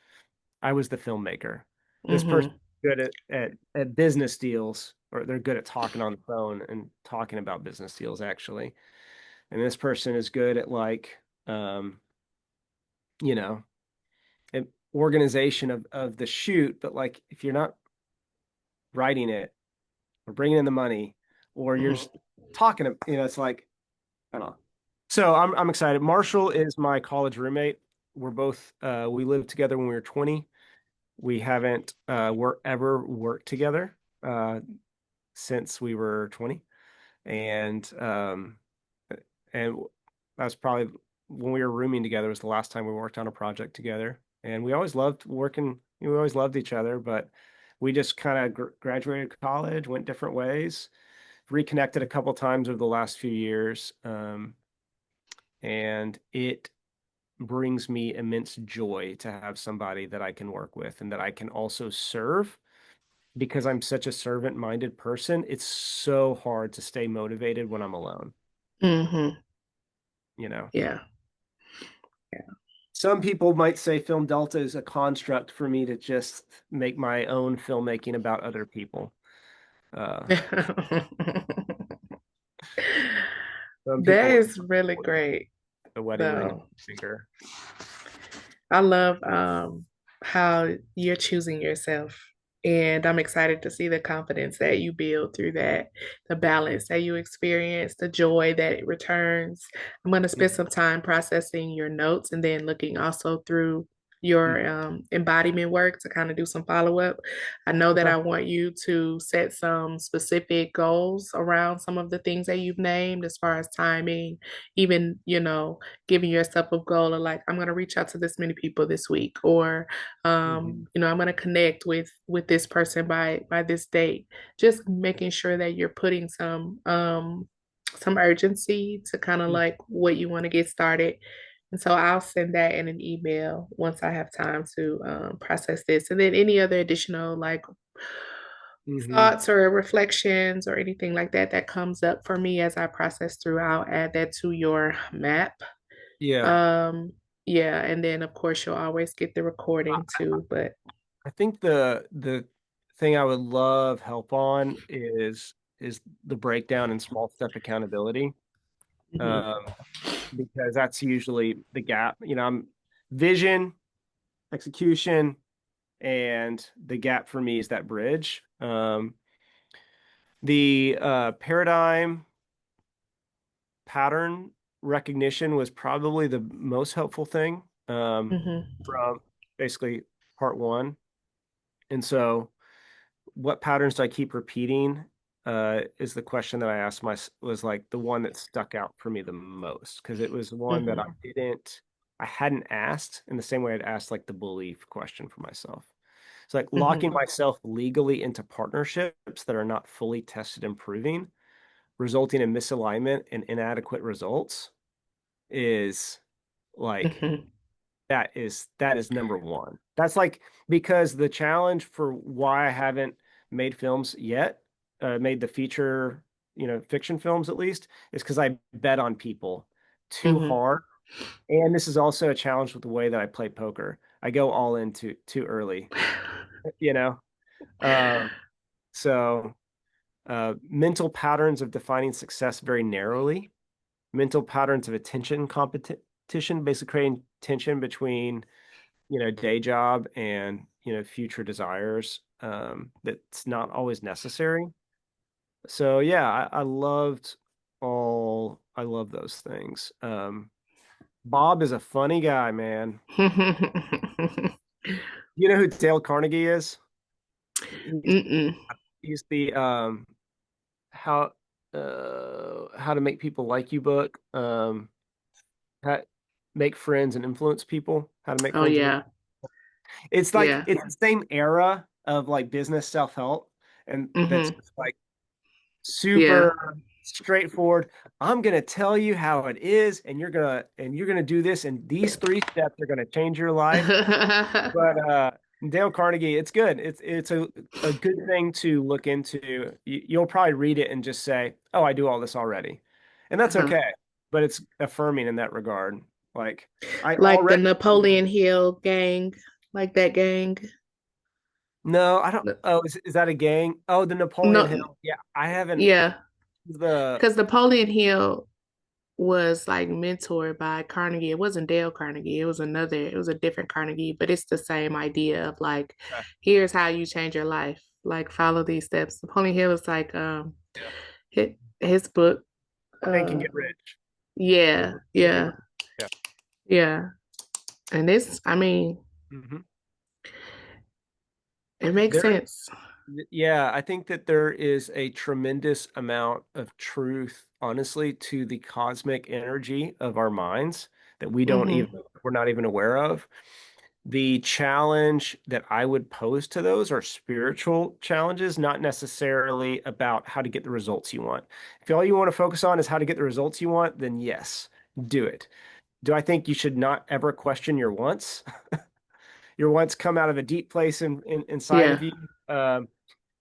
A: I was the filmmaker. This person
B: Hmm.
A: good at business deals, or they're good at talking on the phone and talking about business deals actually. And this person is good at like you know, organization of the shoot, but like if you're not writing it or bringing in the money or you're just
B: Hmm.
A: talking, it's like I don't know. So I'm excited. Marshall is my college roommate. We lived together when we were 20. We haven't ever worked together since we were 20. and and that's probably when we were rooming together was the last time we worked on a project together. And we always loved working. We always loved each other, but we just kind of graduated college, went different ways, reconnected a couple times over the last few years, and it brings me immense joy to have somebody that I can work with and that I can also serve because I'm such a servant-minded person. It's so hard to stay motivated when I'm alone,
B: Mm-hmm.
A: you know.
B: Yeah. Yeah.
A: Some people might say Film Delta is a construct for me to just make my own filmmaking about other people. Uh, some
B: That
A: people would
B: is really great,
A: the wedding ring
B: though.
A: finger.
B: I love how you're choosing yourself. And I'm excited to see the confidence that you build through that, the balance that you experience, the joy that it returns. I'm going to spend some time processing your notes and then looking also through your
A: Mhm.
B: embodiment work to kind of do some follow up. I know that
A: Okay.
B: I want you to set some specific goals around some of the things that you've named as far as timing, even, giving yourself a goal of like, I'm going to reach out to this many people this week, or
A: Mhm.
B: I'm going to connect with this person by this date. Just making sure that you're putting some urgency to kind of
A: Mhm.
B: like what you want to get started. And so I'll send that in an email once I have time to process this. And then any other additional like
A: Mhm.
B: thoughts or reflections or anything like that that comes up for me as I process through, I'll add that to your map.
A: Yeah.
B: Um, yeah, and then of course you'll always get the
A: I,
B: recording too, but
A: I think the thing I would love help on is the breakdown and small step accountability.
B: mhm,
A: Um, because that's usually the gap. I'm vision, execution, and the gap for me is that bridge. The paradigm pattern recognition was probably the most helpful thing
B: mhm,
A: from basically part one. And so, what patterns do I keep repeating? Is the question that I asked was like the one that stuck out for me the most because it was one that
B: mhm,
A: I hadn't asked in the same way I'd asked like the belief question for myself. It's like locking
B: mhm,
A: myself legally into partnerships that are not fully tested and proving, resulting in misalignment and inadequate results is like
B: mhm,
A: that is number one. That's like because the challenge for why I haven't made films yet, made the feature, fiction films at least, is because I bet on people too
B: mhm.
A: hard. And this is also a challenge with the way that I play poker. I go all in too early, you know? Um, so mental patterns of defining success very narrowly, mental patterns of attention competition, basically creating tension between day job and future desires, that's not always necessary. So yeah, I love those things. Bob is a funny guy, man. You know who Dale Carnegie is? he's,
B: Mm-mm.
A: he's the how how to make people like you book, how, make friends and influence people, how to make
B: Oh
A: friends and
B: yeah.
A: it's like
B: Yeah.
A: it's the same era of like business self-help, and that's
B: Hmm.
A: just like
B: Yeah.
A: super straightforward. I'm gonna tell you how it is, and you're gonna do this, and these three steps are gonna change your life. But Dale Carnegie, it's good. It's a good thing to look into. You'll probably read it and just say, "Oh, I do all this already," and that's
B: Uh-huh.
A: okay. But it's affirming in that regard. Like I
B: Like the
A: already
B: Napoleon Hill gang, like that gang.
A: no, I don't. Oh, is that a gang? Oh, the Napoleon
B: No,
A: Hill. Yeah, I haven't.
B: yeah,
A: The
B: because Napoleon Hill was like mentored by Carnegie. It wasn't Dale Carnegie. It was a different Carnegie, but it's the same idea of like, here's how you change your life. Like follow these steps. Napoleon Hill was like
A: yeah,
B: his book.
A: Think and
B: Uh
A: Get Rich.
B: yeah,
A: Think and Get
B: yeah,
A: Rich. Yeah.
B: yeah. And this, I mean,
A: Hmm.
B: it makes
A: There,
B: sense.
A: Yeah, I think that there is a tremendous amount of truth, honestly, to the cosmic energy of our minds that
B: Hmm.
A: we're not even aware of. The challenge that I would pose to those are spiritual challenges, not necessarily about how to get the results you want. If all you want to focus on is how to get the results you want, then yes, do it. Do I think you should not ever question your wants? Your wants come out of a deep place inside
B: Yeah.
A: of you. Um,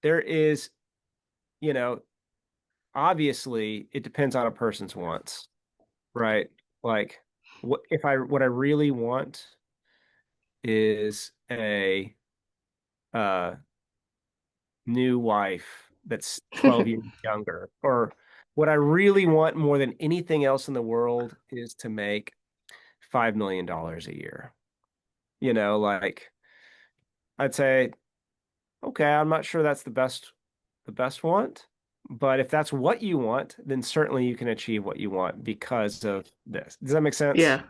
A: there is, you know, obviously it depends on a person's wants, right? Like what I really want is a uh new wife that's 12 years younger. Or what I really want more than anything else in the world is to make $5 million a year. Like I'd say, okay, I'm not sure that's the best want, but if that's what you want, then certainly you can achieve what you want because of this. Does that make sense?
B: Yeah.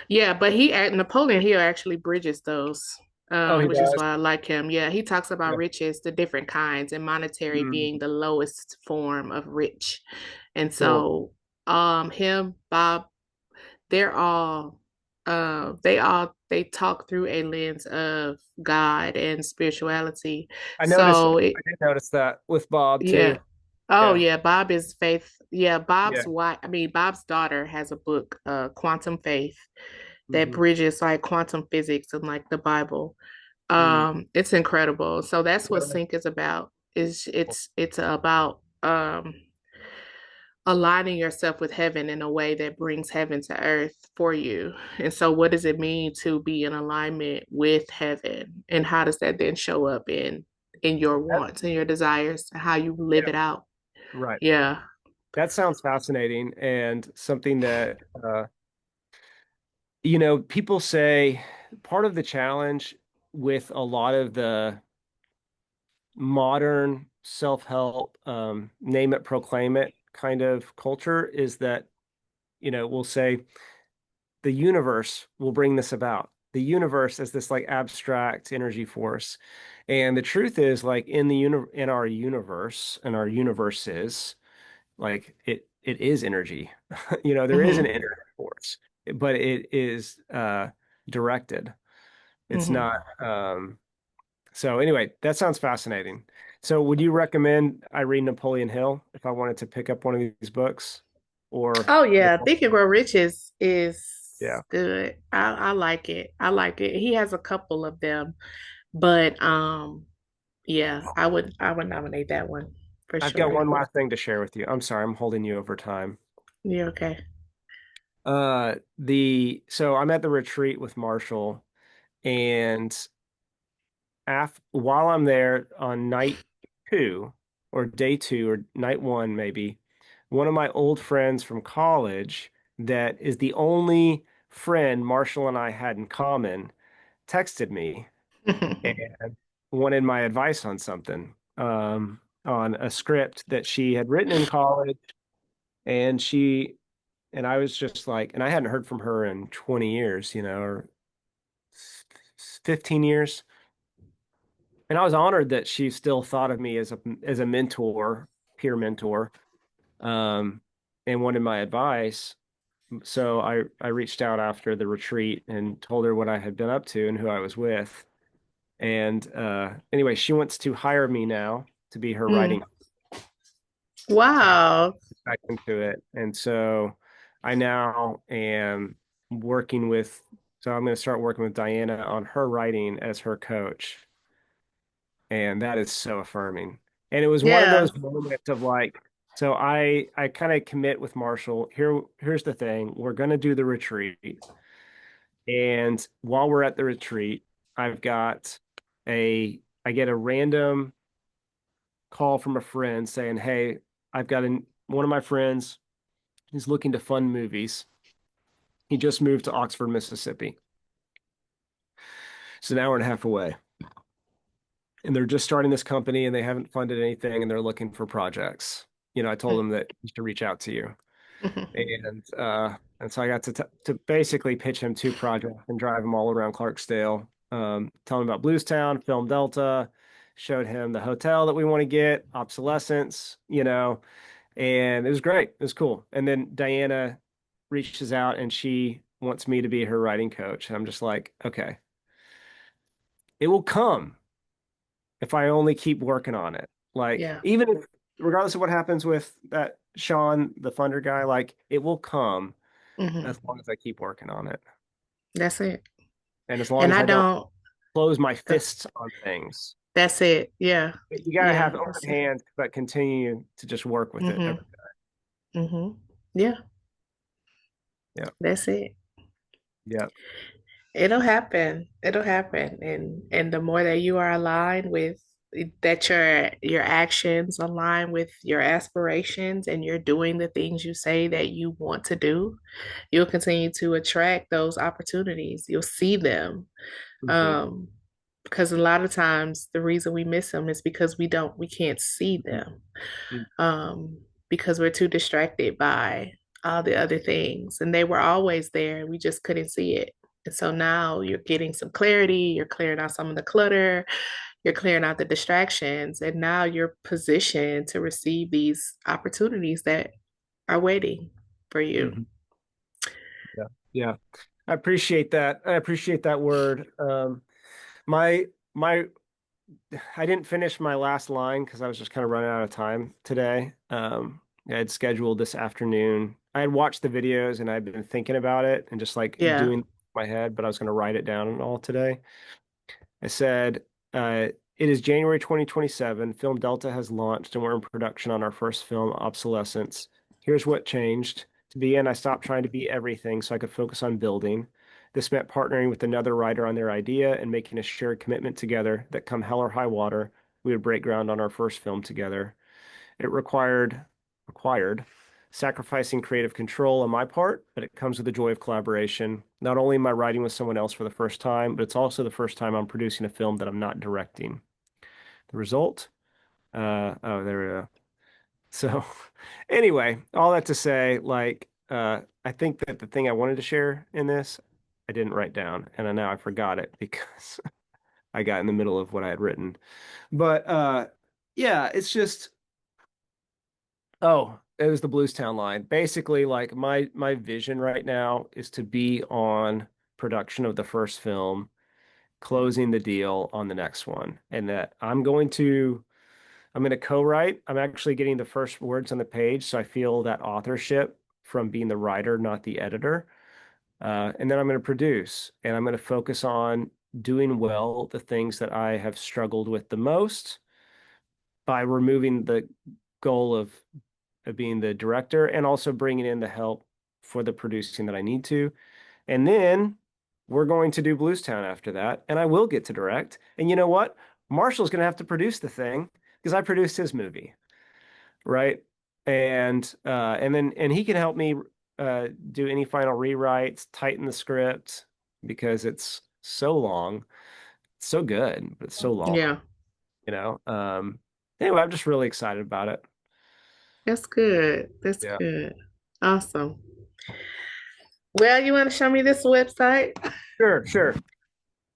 B: Yeah, but Napoleon Hill actually bridges those,
A: Oh, he
B: which is
A: does.
B: why I like him. Yeah, he talks about
A: Yeah.
B: riches, the different kinds, and monetary
A: Mm,
B: being the lowest form of rich. And
A: cool.
B: so, him, Bob, they're all, they talk through a lens of God and spirituality. So
A: I did notice that with Bob
B: yeah.
A: too.
B: Oh
A: Yeah.
B: yeah, Bob is faith. Yeah,
A: Yeah.
B: Bob's daughter has a book, Quantum Faith, that
A: Hmm.
B: bridges like quantum physics and like the Bible.
A: Mm.
B: It's incredible. So that's what
A: Really
B: Sync is about. Is
A: cool.
B: it's about aligning yourself with heaven in a way that brings heaven to earth for you. And so what does it mean to be in alignment with heaven? And how does that then show up in your
A: That-
B: wants and your desires, how you live
A: yeah.
B: it out?
A: Right.
B: Yeah.
A: That sounds fascinating and something that people say part of the challenge with a lot of the modern self-help, name it, proclaim it kind of culture is that, we'll say the universe will bring this about. The universe is this like abstract energy force. And the truth is like in our universe and our universes, like it is energy. There is an
B: Hmm.
A: energy force, but it is directed. It's
B: Hmm.
A: not so anyway, that sounds fascinating. So would you recommend I read Napoleon Hill if I wanted to pick up one of these books? Or
B: Oh yeah, Think and Grow Rich is
A: yeah.
B: good. I like it. I like it. He has a couple of them, but yeah, I would nominate that one for
A: I've got
B: sure.
A: one last thing to share with you. I'm sorry, I'm holding you over time.
B: Yeah, okay.
A: So I'm at the retreat with Marshall, and while I'm there on night two or day two or night one, maybe, one of my old friends from college that is the only friend Marshall and I had in common texted me and wanted my advice on something, on a script that she had written in college. And I was just like, and I hadn't heard from her in 20 years, or 15 years. And I was honored that she still thought of me as a mentor, peer mentor, um, and wanted my advice. So I reached out after the retreat and told her what I had been up to and who I was with. And anyway, she wants to hire me now to be her
B: Mm.
A: writing. So I
B: Wow.
A: back into it. And so I now am working with, so I'm going to start working with Diana on her writing as her coach. And that is so affirming. And it was one of
B: Yeah.
A: those moments of like, so I kind of commit with Marshall. Here's the thing. We're going to do the retreat. And while we're at the retreat, I get a random call from a friend saying, "Hey, one of my friends is looking to fund movies. He just moved to Oxford, Mississippi. It's an hour and a half away. And they're just starting this company and they haven't funded anything and they're looking for projects. I told them that to reach out to you. And so I got to basically pitch him two projects and drive him all around Clarksdale, tell him about Bluestown, Film Delta, showed him the hotel that we want to get, obsolescence, and it was great. It was cool. And then Diana reaches out and she wants me to be her writing coach. And I'm just like, okay, it will come if I only keep working on it. Like,
B: Yeah.
A: even if, regardless of what happens with that Sean, the funder guy, like, it will come
B: Hmm.
A: as long as I keep working on it.
B: That's it.
A: And as long
B: And
A: as
B: I
A: I don't
B: don't,
A: close my
B: uh,
A: fists on things.
B: that's it. Yeah.
A: You got to have
B: Yeah.
A: open
B: That's it.
A: hands, but continue to just work with it
B: Hmm.
A: every
B: Hmm. Yeah.
A: Yeah.
B: That's it.
A: Yeah.
B: It'll happen. It'll happen. And the more that you are aligned with that your actions align with your aspirations and you're doing the things you say that you want to do, you'll continue to attract those opportunities. You'll see them.
A: Mhm.
B: Um, because a lot of times the reason we miss them is because we can't see them.
A: Mhm.
B: Because we're too distracted by all the other things. And they were always there. We just couldn't see it. And so now you're getting some clarity, you're clearing out some of the clutter, you're clearing out the distractions, and now you're positioned to receive these opportunities that are waiting for you.
A: Mhm. Yeah. Yeah. I appreciate that. I appreciate that word. My my I didn't finish my last line because I was just kind of running out of time today. I had scheduled this afternoon. I had watched the videos and I'd been thinking about it and just like
B: Yeah.
A: doing my head, but I was going to write it down and all today. I said, it is January 2027. Film Delta has launched and we're in production on our first film, Obsolescence. Here's what changed. To begin, I stopped trying to be everything so I could focus on building. This meant partnering with another writer on their idea and making a shared commitment together that come hell or high water, we would break ground on our first film together. It required sacrificing creative control on my part, but it comes with the joy of collaboration. Not only am I writing with someone else for the first time, but it's also the first time I'm producing a film that I'm not directing. The result? Oh, there we go. So, anyway, all that to say, like, I think that the thing I wanted to share in this, I didn't write down, and now I forgot it because I got in the middle of what I had written. But yeah, it's just. Oh, it was the Bluestown line. Basically, like my vision right now is to be on production of the first film, closing the deal on the next one, and that I'm going to co-write. I'm actually getting the first words on the page, so I feel that authorship from being the writer, not the editor. And then I'm going to produce, and I'm going to focus on doing well the things that I have struggled with the most by removing the goal of being the director and also bringing in the help for the producing that I need to. And then we're going to do Bluestown after that, and I will get to direct. And you know what? Marshall's going to have to produce the thing because I produced his movie, right? And then he can help me do any final rewrites, tighten the script because it's so long, it's so good, but it's so long,
B: Yeah.
A: you know. Anyway, I'm just really excited about it.
B: That's good. That's
A: Yeah.
B: good. Awesome. Well, you want to show me this website?
A: Sure, sure.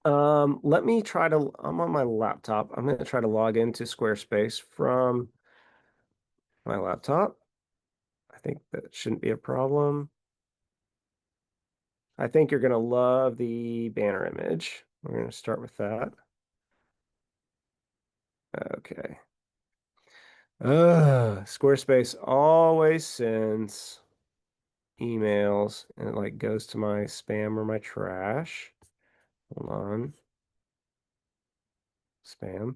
A: Let me try to, I'm on my laptop. I'm going to try to log into Squarespace from my laptop. I think that shouldn't be a problem. I think you're going to love the banner image. We're going to start with that. Okay. Squarespace always sends emails and it like goes to my spam or my trash. Hold on. Spam.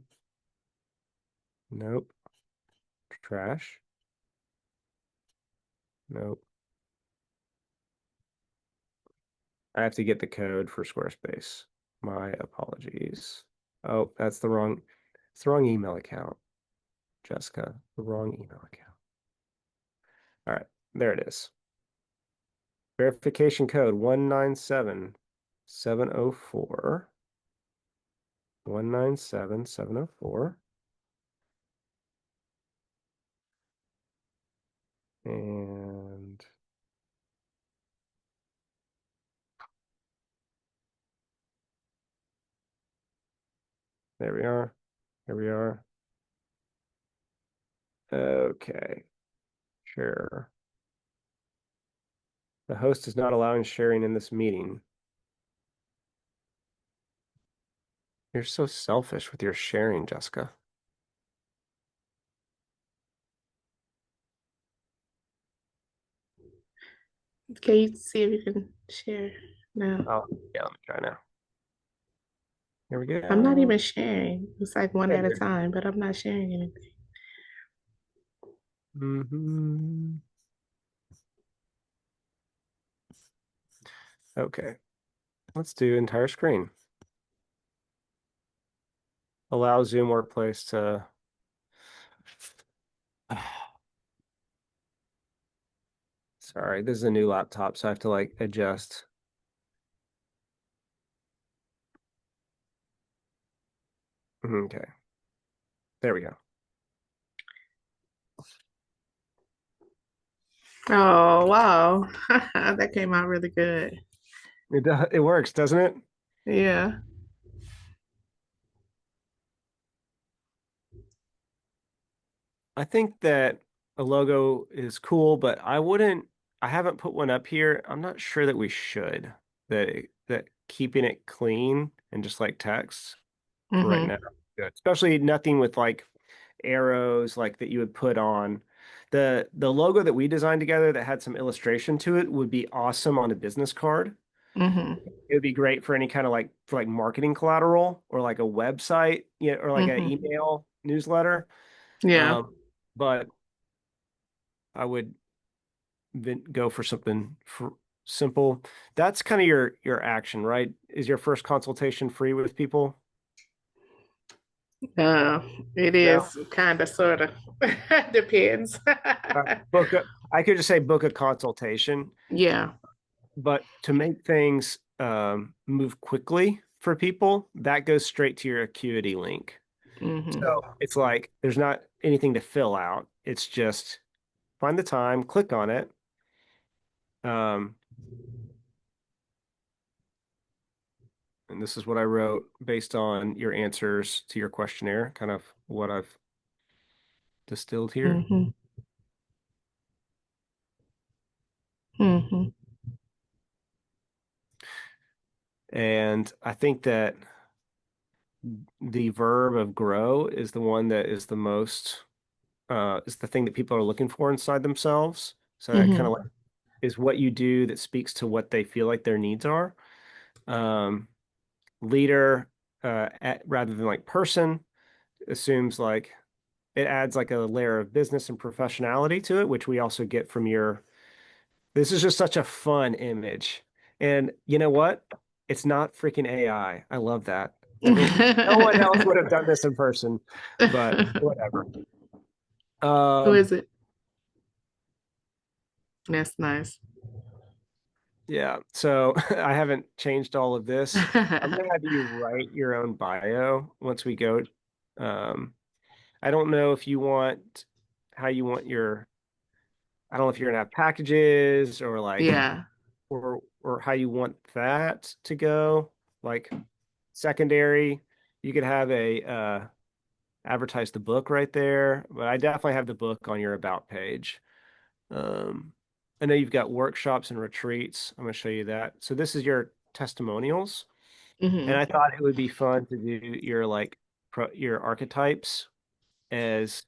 A: Nope. Trash. Nope. I have to get the code for Squarespace. My apologies. Oh, it's the wrong email account, Jessica. The wrong email account. All right, there it is. Verification code 197704. 197704. And there we are. Here we are. Okay, sure. The host is not allowing sharing in this meeting. You're so selfish with your sharing, Jessica.
B: Can you see if you can share now?
A: Oh, yeah, let me try now. Here we
B: I'm not
A: go.
B: even sharing. It's like one
A: Yeah,
B: at a time, but I'm not sharing anything.
A: hmm Okay, let's do entire screen. Allow Zoom Workplace to. Sorry, this is a new laptop, so I have to like adjust. Okay, there we go.
B: Oh, wow. That came out really good.
A: It works, doesn't it?
B: Yeah.
A: I think that a logo is cool, but I haven't put one up here. I'm not sure that we should. That keeping it clean and just like text for right now.
B: Mm-hmm.
A: Good. Especially nothing with like arrows like that you would put on. The logo that we designed together that had some illustration to it would be awesome on a business card.
B: Mm-hmm.
A: It would be great for any kind of like for like marketing collateral or like a website, or like an
B: Mm-hmm.
A: email newsletter.
B: Yeah.
A: Um, but I would then go for something for simple. That's kind of your action, right? Is your first consultation free with people?
B: Uh, it
A: No.
B: is kind of sort of depends.
A: Book a, I could just say book a consultation,
B: Yeah.
A: but to make things move quickly for people, that goes straight to your Acuity link.
B: Mm-hmm.
A: So it's like there's not anything to fill out. It's just find the time, click on it. Um, and this is what I wrote based on your answers to your questionnaire, kind of what I've distilled here.
B: Mm-hmm. Mm-hmm.
A: And I think that the verb of grow is the one that is the most is the thing that people are looking for inside themselves. So that kind of
B: Mm-hmm.
A: like is what you do that speaks to what they feel like their needs are. Um, leader rather than like person assumes like it adds like a layer of business and professionality to it, which we also get from your. This is just such a fun image. And you know what? It's not freaking AI. I love that. No one else would have done this in person, but whatever.
B: Who
A: Um,
B: is it? That's nice.
A: yeah, so I haven't changed all of this. I'm gonna have you write your own bio once we go. Um, I don't know if you want how you want your, I don't know if you're gonna have packages or like
B: Yeah.
A: or how you want that to go. Like secondary, you could have a advertise the book right there, but I definitely have the book on your about page. Um, I know you've got workshops and retreats. I'm going to show you that. So this is your testimonials, and I
B: Mm-hmm.
A: thought it would be fun to do your like your archetypes as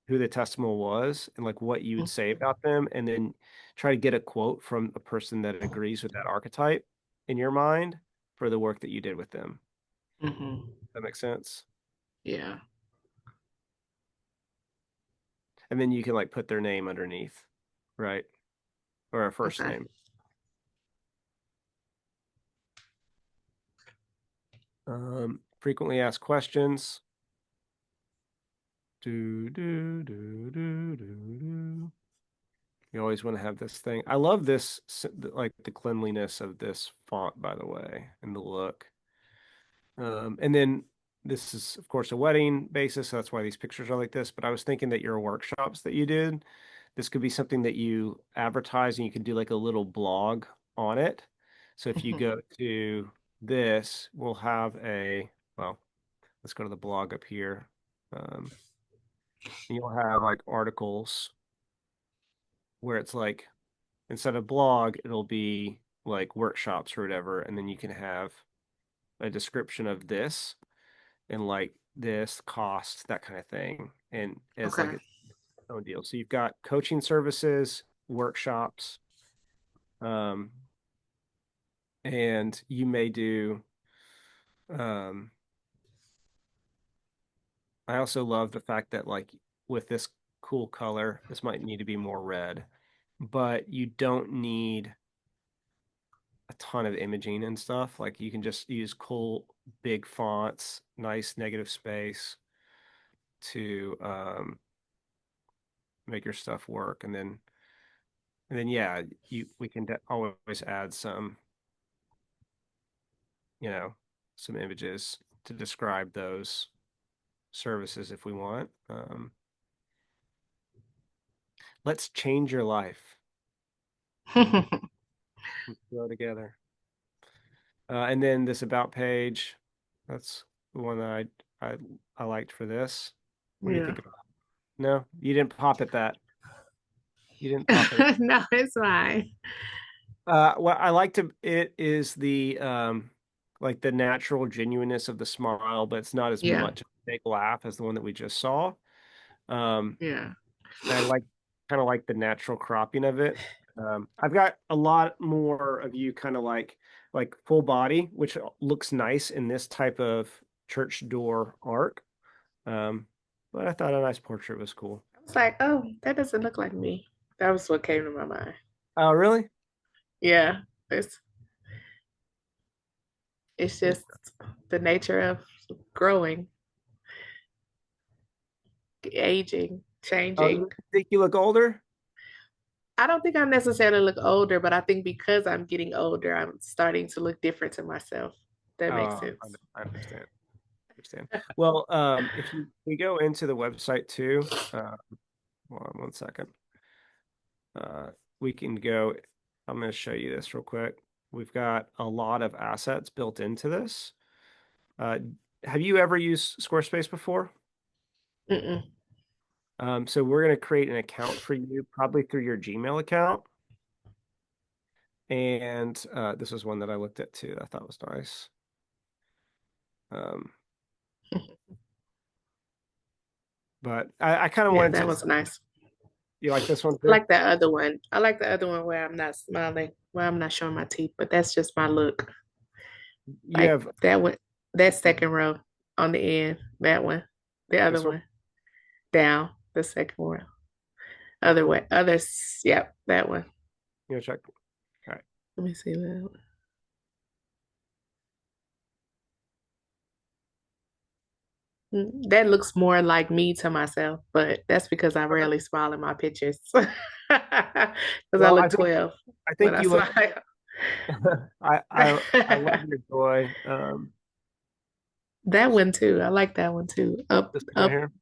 A: who the testimonial was and like what you would say about them, and then try to get a quote from a person that agrees with that archetype in your mind for the work that you did with them.
B: Mm-hmm.
A: That makes sense.
B: Yeah.
A: And then you can like put their name underneath, right? Or a first
B: Okay.
A: name. Frequently asked questions. Do. You always want to have this thing. I love this, like the cleanliness of this font, by the way, and the look. And then this is, of course, a wedding basis, so that's why these pictures are like this. But I was thinking that your workshops that you did, this could be something that you advertise and you can do like a little blog on it. So if you
B: Mm-hmm.
A: go to this, we'll have well, let's go to the blog up here. You'll have like articles where it's like instead of blog, it'll be like workshops or whatever, and then you can have a description of this and like this cost, that kind of thing, and as like
B: Okay.
A: its own deal. So you've got coaching services, workshops, um, and you may do. Um, I also love the fact that like with this cool color, this might need to be more red, but you don't need a ton of imaging and stuff. Like you can just use cool big fonts, nice negative space to make your stuff work. And then yeah, you we can always add some, you know, some images to describe those services if we want. Let's change your life. Let's go together. And then this about page, that's the one that I liked for this. What do you
B: Yeah.
A: think about it? No, you didn't pop at that. You didn't pop it.
B: No, it's fine.
A: What I liked it is the like the natural genuineness of the smile, but it's not as
B: Yeah.
A: much a fake laugh as the one that we just saw. Um,
B: Yeah.
A: and I like kind of like the natural cropping of it. I've got a lot more of you kind of like full body, which looks nice in this type of church door arc. Um, but I thought a nice portrait was cool.
B: I was like, oh, that doesn't look like me. That was what came to my mind.
A: Oh, really?
B: Yeah. It's it's just the nature of growing, aging,
A: Oh,
B: changing.
A: you think you look older?
B: I don't think I necessarily look older, but I think because I'm getting older, I'm starting to look different to myself. That makes
A: Oh,
B: sense.
A: I understand. Understand. Well, if we go into the website too, hold on one second. Uh, we can go. I'm going to show you this real quick. We've got a lot of assets built into this. Uh, have you ever used Squarespace before?
B: Mm-mm.
A: So we're going to create an account for you, probably through your Gmail account. And this was one that I looked at too. I thought was nice. Um, but I kind of
B: Yeah,
A: wanted
B: that
A: to.
B: was nice.
A: You like this one
B: I
A: too?
B: like that other one. I like the other one where I'm not smiling, where I'm not showing my teeth, but that's just my look.
A: You
B: Like
A: have
B: that one, that second row on the end, that one, the other
A: this one.
B: one, down, the second row.
A: That
B: Other
A: one.
B: way, others, yep, that one.
A: You know, check. All right.
B: Let me see that one. That looks more like me to myself, but that's because I rarely smile in my pictures. Because I
A: Well,
B: look 12
A: I
B: when
A: think
B: I
A: you look.
B: smile.
A: I love your joy.
B: That one too. I like that one too. Up,
A: This one right
B: up,
A: here.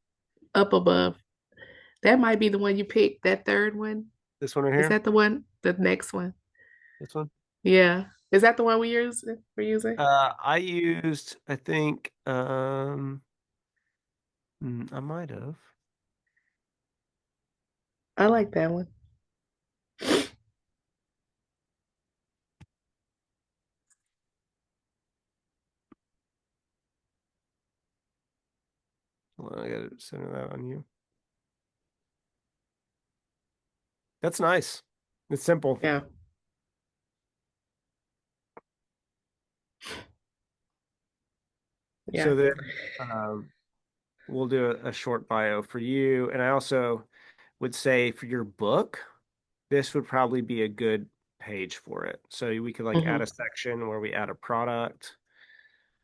B: up above. That might be the one you picked. That third one.
A: This one right
B: Is
A: here.
B: that the one? The next one?
A: This one.
B: Yeah. Is that the one we use? We're using?
A: I used. I think. I might have.
B: I like that one.
A: Hold on, I gotta center that on you. That's nice. It's simple.
B: Yeah. Yeah.
A: So then, um, we'll do a short bio for you, and I also would say for your book, this would probably be a good page for it. So we could like add
B: Hmm.
A: a section where we add a product,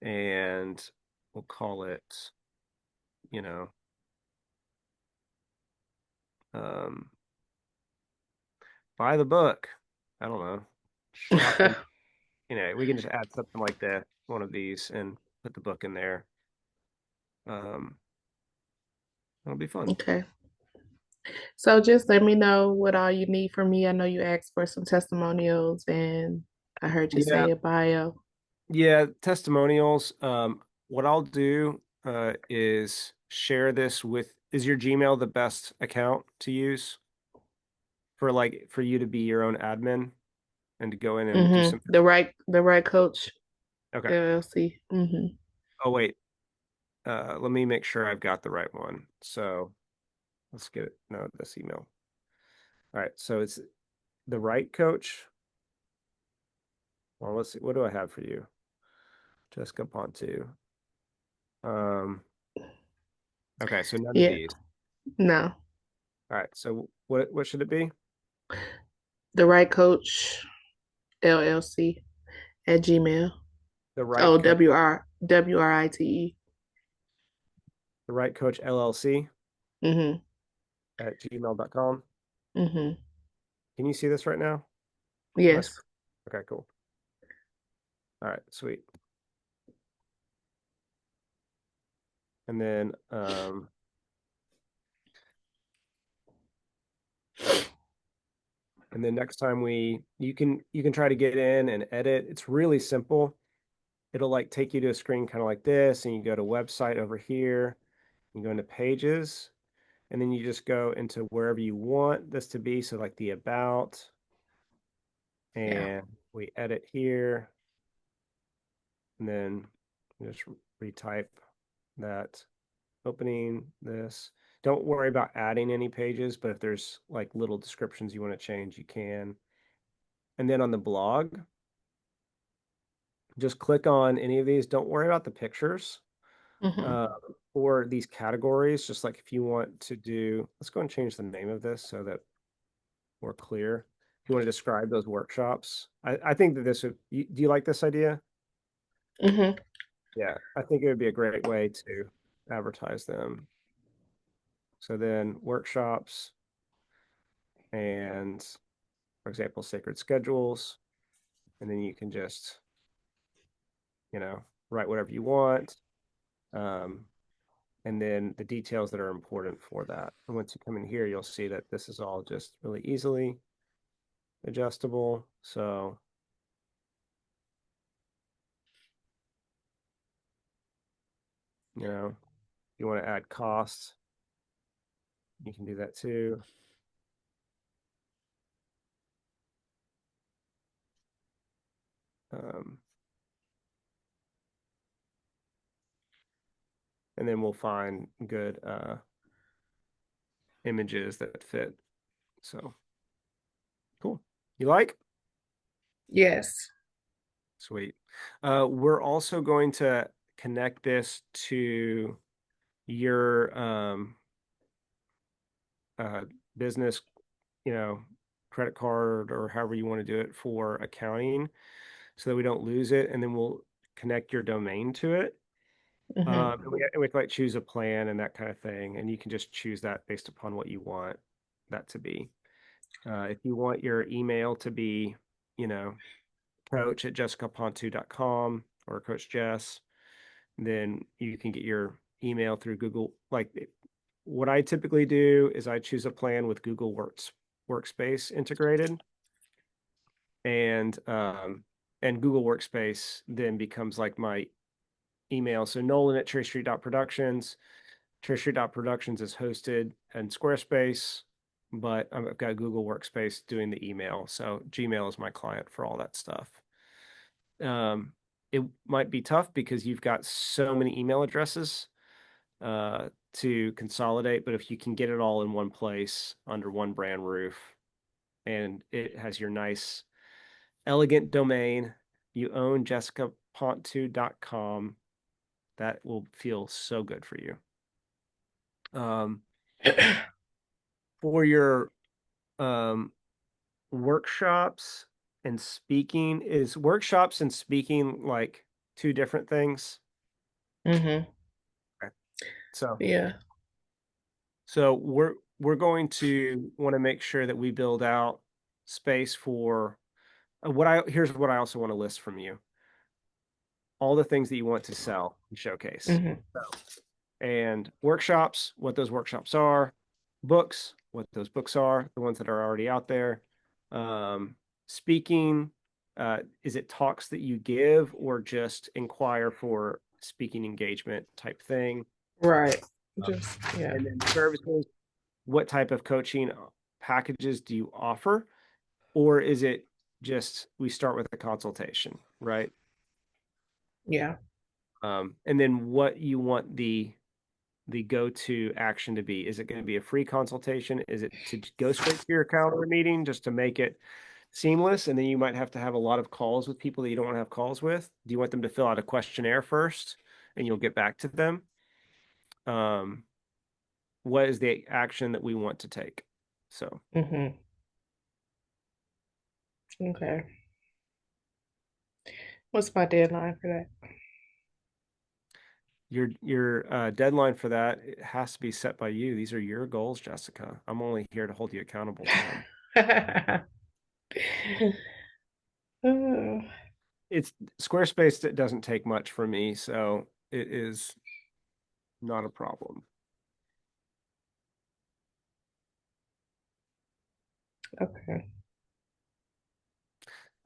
A: and we'll call it, you know, um, buy the book. I don't know. Shop and we can just add something like that, one of these, and put the book in there. Um, it'll be fun.
B: Okay. So just let me know what all you need from me. I know you asked for some testimonials and I heard you
A: Yeah,
B: say a bio.
A: yeah, testimonials. What I'll do, is share this with, is your Gmail the best account to use for like for you to be your own admin and to go in and do some?
B: The right coach
A: Okay.
B: LLC.
A: Oh wait. Let me make sure I've got the right one. So let's get it. No, this email. All right. So it's the right coach. Well, let's see. What do I have for you? Jessica Pontu. Um, okay, so none of
B: Yeah.
A: these.
B: No.
A: All right. So what should it be?
B: The right coach LLC at Gmail.
A: The right
B: Oh,
A: coach,
B: WRITE.
A: the right coach LLC
B: Mm-hmm.
A: at gmail.com.
B: Mm-hmm.
A: Can you see this right now? My
B: Yes.
A: screen. Okay, cool. All right, sweet. And then next time you can try to get in and edit. It's really simple. It'll like take you to a screen kind of like this, and you go to website over here, you go into pages, and then you just go into wherever you want this to be. So like the about,
B: Yeah.
A: and we edit here, and then just retype that opening this. Don't worry about adding any pages, but if there's like little descriptions you want to change, you can. And then on the blog, just click on any of these. Don't worry about the pictures
B: Mm-hmm.
A: uh, or these categories. Just like if you want to do, let's go and change the name of this so that we're clear. If you want to describe those workshops, I think that this would, do you like this idea?
B: Mm-hmm.
A: Yeah, I think it would be a great way to advertise them. So then workshops and, for example, sacred schedules, and then you can just, write whatever you want. Um, and then the details that are important for that. And once you come in here, you'll see that this is all just really easily adjustable. So, if you want to add costs, you can do that too. Um, and then we'll find good images that fit. So cool. You like?
B: Yes.
A: Sweet. We're also going to connect this to your uh, business, you know, credit card or however you want to do it for accounting so that we don't lose it. And then we'll connect your domain to it.
B: Mm-hmm.
A: And we can like choose a plan and that kind of thing. And you can just choose that based upon what you want that to be. If you want your email to be, you know, coach at jessicapontu.com or Coach Jess, then you can get your email through Google. Like what I typically do is I choose a plan with Google Workspace integrated, and Google Workspace then becomes like my email. So Nolan at Cherry Street Productions. Cherry Street Productions is hosted in Squarespace, but I've got Google Workspace doing the email. So Gmail is my client for all that stuff. It might be tough because you've got so many email addresses to consolidate, but if you can get it all in one place under one brand roof and it has your nice, elegant domain, you own jessicapontu.com, that will feel so good for you. Um, for your um, workshops and speaking, is workshops and speaking like two different things?
B: Mm-hmm.
A: Okay. So
B: Yeah.
A: we're going to want to make sure that we build out space for here's what I also want to list from you. All the things that you want to sell and showcase.
B: Mm-hmm.
A: So, and workshops, what those workshops are, books, what those books are, the ones that are already out there. Um, Speaking, is it talks that you give or just inquire for speaking engagement type thing.
B: Right.
A: Uh,
B: Just, yeah.
A: and then services, what type of coaching packages do you offer? Or is it just we start with a consultation, right?
B: Yeah.
A: And then what you want the go-to action to be. Is it going to be a free consultation? Is it to go straight to your calendar meeting just to make it seamless? And then you might have to have a lot of calls with people that you don't want to have calls with. Do you want them to fill out a questionnaire first and you'll get back to them? Um, what is the action that we want to take? So
B: Mm-hmm. Okay. What's my deadline for
A: your deadline for that, it has to be set by you. These are your goals, Jessica. I'm only here to hold you accountable to them.
B: that? Oh,
A: It's Squarespace that doesn't take much for me, so it is not a problem.
B: okay.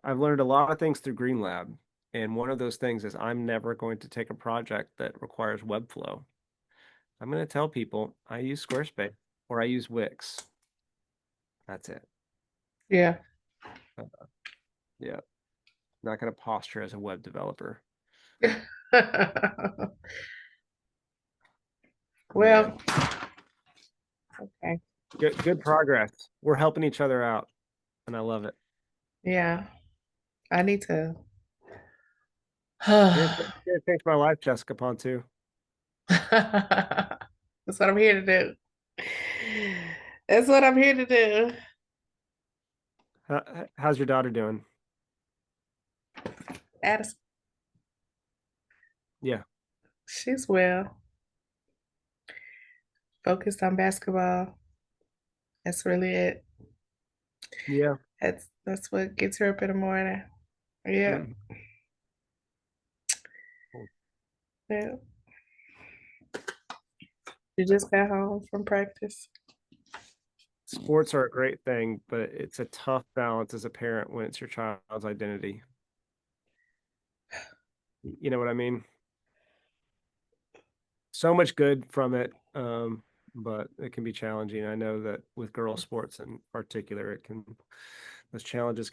A: I've learned a lot of things through Green Lab, and one of those things is I'm never going to take a project that requires Webflow. I'm going to tell people I use Squarespace or I use Wix. That's it.
B: Yeah.
A: Uh, yeah, not going to posture as a web developer. Man,
B: Well, okay.
A: good progress. We're helping each other out, and I love it.
B: Yeah. I need to.
A: You're gonna change my life, Jessica Pontu.
B: That's what I'm here to do. That's what I'm here to do.
A: How's your daughter doing?
B: Addison,
A: Yeah,
B: she's well focused on basketball. That's really it.
A: yeah.
B: That's what gets her up in the morning. Yeah.
A: Mm.
B: Yeah. She just got home from practice.
A: Sports are a great thing, but it's a tough balance as a parent when it's your child's identity. You know what I mean? So much good from it, but it can be challenging. I know that with girl sports in particular, those challenges